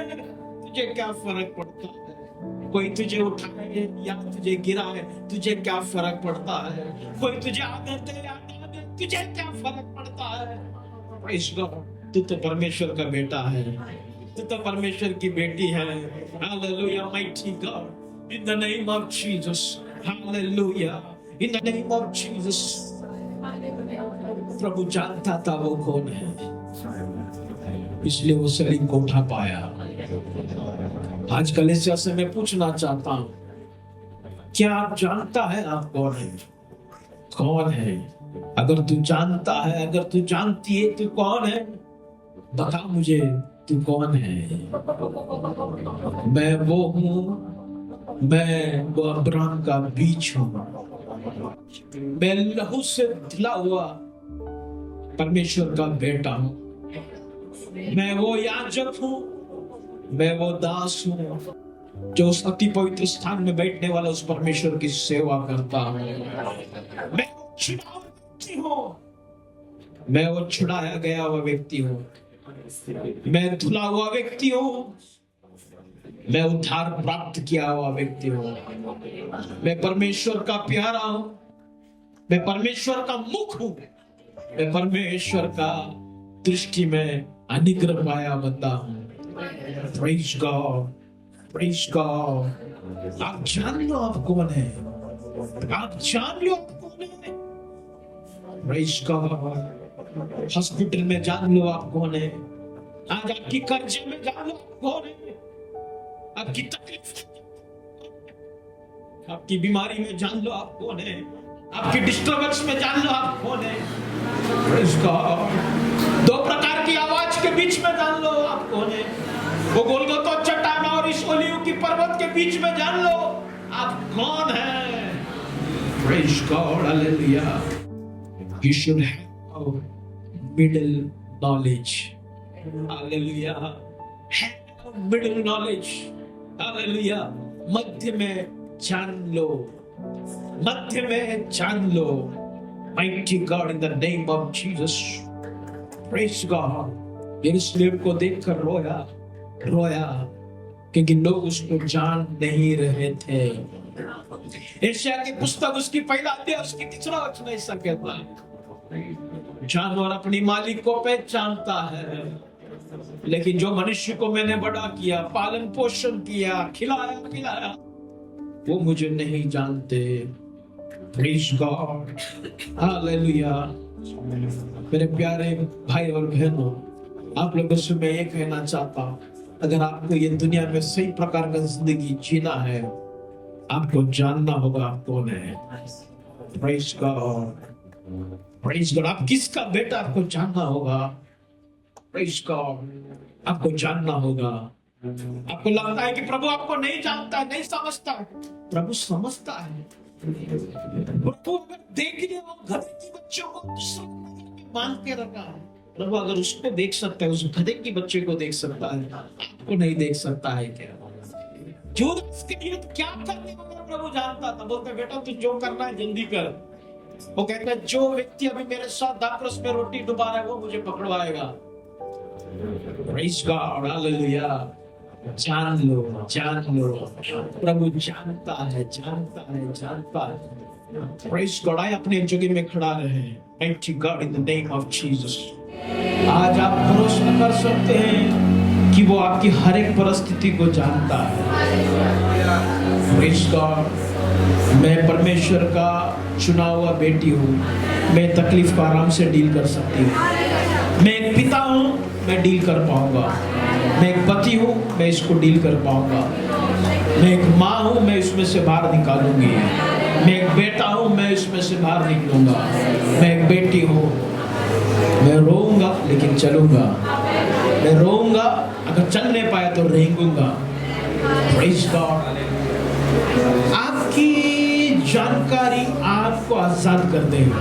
तुझे क्या फर्क पड़ता है? कोई तुझे उठाए या तुझे गिराए, तुझे क्या फर्क पड़ता है? कोई तुझे आदर दे या ना दे, तुझे क्या फर्क पड़ता है? Praise God. तू तो परमेश्वर का बेटा है, तू तो परमेश्वर की बेटी है। Hallelujah, mighty God, in the name of Jesus. Hallelujah, in the name of Jesus. प्रभु जानता था वो कौन है, इसलिए वो सलीम को उठा पाया। आज कलीसिया से मैं पूछना चाहता हूं, क्या आप जानता है आप कौन है? कौन है? अगर तू जानता है, अगर तू जानती है तू कौन है, बता मुझे तू कौन है। मैं वो हूं, मैं वो अब्राहम का बीज हूं, मैं लहू से धुला हुआ परमेश्वर का बेटा हूं। मैं वो याजक हूं, मैं वो दास हूं जो उस अति पवित्र स्थान में बैठने वाला उस परमेश्वर की सेवा करता हूं। मैं वो छुड़ाया व्यक्ति हूं, मैं वो छुड़ाया गया हुआ व्यक्ति हूं, मैं धुला हुआ व्यक्ति हूं, मैं उद्धार प्राप्त किया हुआ व्यक्ति हूं। मैं परमेश्वर का प्यारा हूं, मैं परमेश्वर का मुख हूं, मैं परमेश्वर का दृष्टि में अनुग्रह पाया बंदा हूं। Praise God, praise God. आप जान लो आप कौन है, आप जान लो आप कौन है। Praise God. हॉस्पिटल में जान लो आप कौन है, आज आपकी कर्जे में जान लो आप कौन है, आपकी तकलीफ, आपकी बीमारी में जान लो आप कौन है, आपकी डिस्टर्बेंस में जान लो आप कौन है। Praise God. दो प्रकार की आवाज के बीच में जान लो आप कौन है, वो गोलगोथा चट्टान और इस ओलिव की पर्वत के बीच में जान लो आप कौन है। Praise God, hallelujah. You should have middle knowledge. Hallelujah. Have middle knowledge. Hallelujah. मध्य में जान लो, मध्य में जान लो। Mighty God, in the name of Jesus. Praise God. यरूशलेम को देखकर रोया, रोया, क्योंकि लोग उसको जान नहीं रहे थे। यशायाह की पुस्तक उसकी पहला अध्याय उसकी तीसरा वचन ऐसा कहता है, जानवर अपनी मालिक को पहचानता है, लेकिन जो मनुष्य को मैंने बड़ा किया, पालन पोषण किया, खिलाया पिलाया, वो मुझे नहीं जानते। Praise God, hallelujah. मेरे प्यारे भाई और बहनों, आप लोगों से मैं ये कहना चाहता हूं, अगर आपको ये दुनिया में सही प्रकार का जिंदगी जीना है, आपको जानना होगा आप कौन है। Praise God, praise God. आप किसका बेटा, आपको जानना होगा। प्रेज गॉड, आपको जानना होगा। आपको लगता है कि प्रभु आपको नहीं जानता है, नहीं समझता है। प्रभु समझता है। प्रभु अगर देख लिया वो गधे के बच्चों को मान के रखा है, प्रभु अगर उसको देख सकता है, उस गधे के बच्चे को देख सकता है, आपको नहीं देख सकता है क्या? जो उसके लिए क्या करने वाला प्रभु जानता था। बोलते बेटा तू जो करना है जल्दी कर। वो कहता है जो व्यक्ति अभी मेरे साथ दाखरस में रोटी डुबा रहा है वो मुझे पकड़वाएगा। Praise God, hallelujah. जान लो, जान लो, प्रभु जानता है, जानता है, जानता है। Praise God. आइए अपने जगह में खड़ा रहे। Thank you God in the name of Jesus. आज आप भरोसा कर सकते हैं कि वो आपकी हर एक परिस्थिति को जानता है। Praise God. मैं परमेश्वर का चुना हुआ बेटी हूँ, मैं तकलीफ को आराम से डील कर सकती हूँ। मैं एक पिता हूँ, मैं डील कर पाऊंगा। मैं एक पति हूँ, मैं इसको डील कर पाऊंगा। मैं एक माँ हूँ, मैं इसमें से बाहर निकालूंगी। मैं एक बेटा हूँ, मैं इसमें से बाहर निकलूंगा। मैं एक बेटी हूँ, मैं रोऊंगा लेकिन चलूंगा। मैं रोऊंगा, अगर चल नहीं पाया तो रेंगूंगा। Praise God. आपकी जानकारी आपको आजाद कर देगी।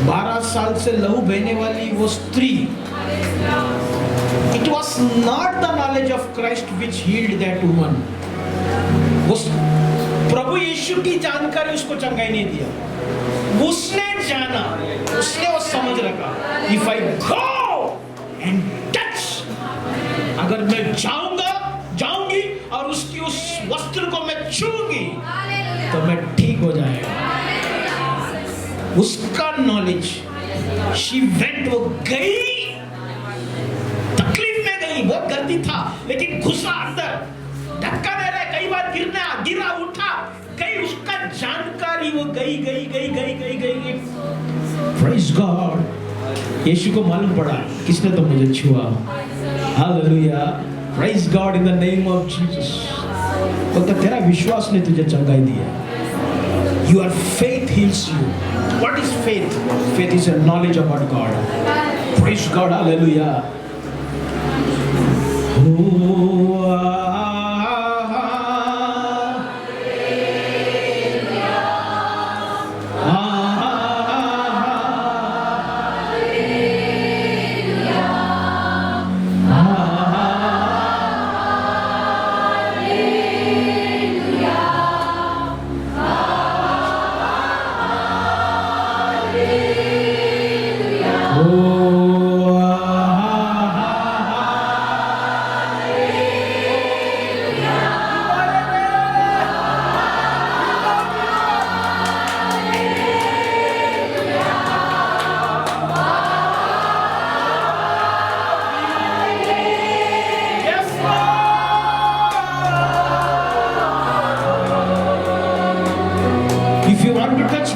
12 साल से लहू बहने वाली वो स्त्री, it was not the knowledge of Christ which healed that woman. उस प्रभु यीशु की जानकारी उसको चंगाई नहीं दिया। उसने जाना, उसने वो समझ रखा, if I go and touch, अगर मैं जाऊंगी और उसकी उस वस्त्र को मैं छूंगी तो मैं ठीक हो जाएगा। उसका नॉलेज, शी वेंट, वो गई, तकलीफ में गई, बहुत गलती था लेकिन घुसा अंदर, धक्का दे रहा है, कई बार गिरा उठा, गई, उसका जानकारी वो गई। Praise God. यीशु को मालूम पड़ा किसने तो मुझे छुआ। Hallelujah. Praise God in the name of Jesus. तो तेरा विश्वास ने तुझे चंगाई दिया। Your faith heals you. What is faith? Faith is a knowledge about God. Praise God. Hallelujah.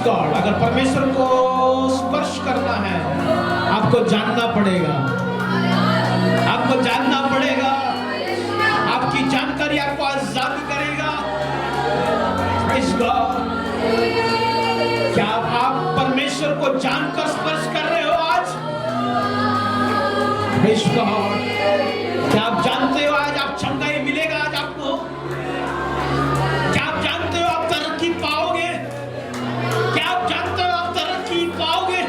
God, अगर परमेश्वर को स्पर्श करना है, आपको जानना पड़ेगा। आपको जानना पड़ेगा। आपकी जानकारी आपको आजाद करेगा। Praise God। क्या आप परमेश्वर को जानकर स्पर्श कर रहे हो आज? Praise God। क्या आप जानते हो आज आप चंगाई मिलेगा आज आपको? क्या आप जानते हो आप तरक्की पाओगे? क्या आप जानते हो आप तरक्की पाओगे?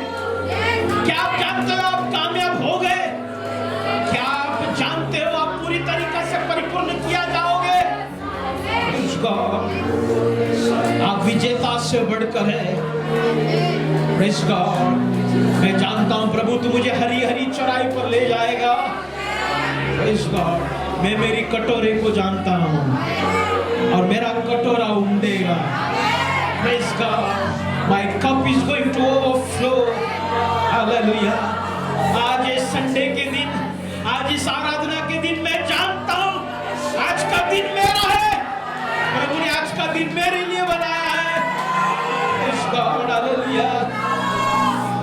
क्या आप जानते हो आप कामयाब हो गए? क्या आप जानते हो आप पूरी तरीके से परिपूर्ण किया जाओगे? आप विजेता से बढ़कर है। Praise God। मैं जानता हूं प्रभु तू मुझे हरी हरी चौराहे पर ले जाएगा। Praise God। मैं मेरी कटोरे को जानता हूं और मेरा कटोरा उमड़ेगा। Praise God। My cup is going to overflow. Hallelujah। आज ये संडे के दिन आज इस आराधना के दिन मैं जानता हूं आज का दिन मेरा है, प्रभु ने आज का दिन मेरे लिए बनाया है। Praise God, hallelujah।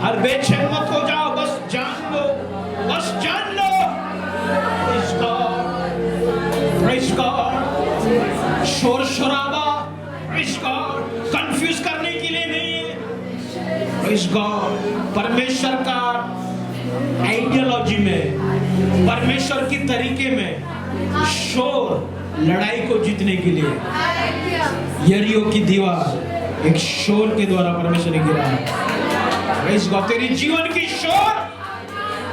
हर बेचैन मत हो जाओ, बस जान लो, बस जान लो। Praise God, praise God। शोर शराबा Praise God कंफ्यूज करने के लिए नहीं है। Praise God परमेश्वर का आइडियोलॉजी में, परमेश्वर की तरीके में शोर लड़ाई को जीतने के लिए, यरीहो की दीवार एक शोर के द्वारा परमेश्वर ने गिरा है। Praise God तेरी जीवन की शोर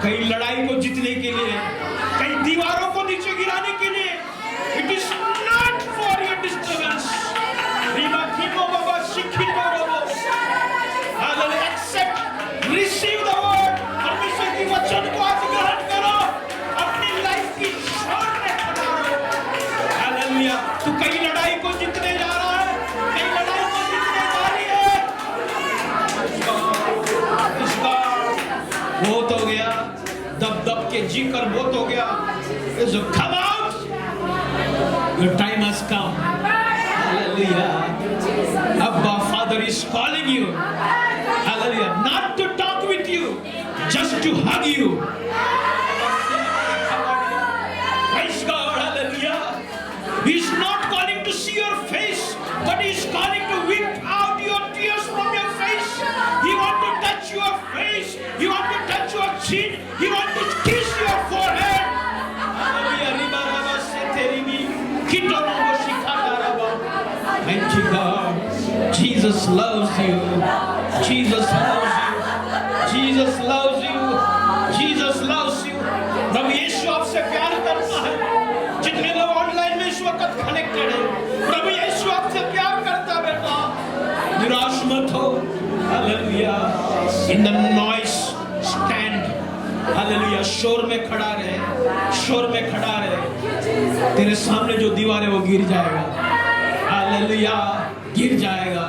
कई लड़ाई को जीतने के लिए, कई दीवारों को नीचे गिराने के लिए। It is not for your disturbance. Accept receive the word. परमेश्वर की वचन को आज ग्रहण करो, अपनी लाइफ की शोर में खड़ा रहो। हालेलुया। तू कई लड़ाई को जीतने जा रहा है, कई लड़ाई को जीतने जा रही है। इसका बहुत हो गया, दब दब के जी कर बहुत हो गया। So come out, your time has come। Hallelujah। Abba Father is calling you, hallelujah, not to talk with you, just to hug you। Praise God, hallelujah। He is not calling to see your face, but he is calling to wipe out your tears from your face। He wants to touch your face, he wants to touch your chin, he wants to kiss your forehead। Thank you, God। Jesus loves you, Jesus loves you, Jesus loves you, Jesus loves you। प्रभु यीशु आपसे प्यार करता है। जितने लोग online में इस वक्त connected हैं, प्रभु यीशु आपसे प्यार करता है बेटा। निराश मत हो। Hallelujah. In the noise stand, hallelujah. शोर में खड़ा रहे, शोर में खड़ा रहे। तेरे सामने जो दीवार है वो गिर जाएगा। हालेलुया गिर जाएगा।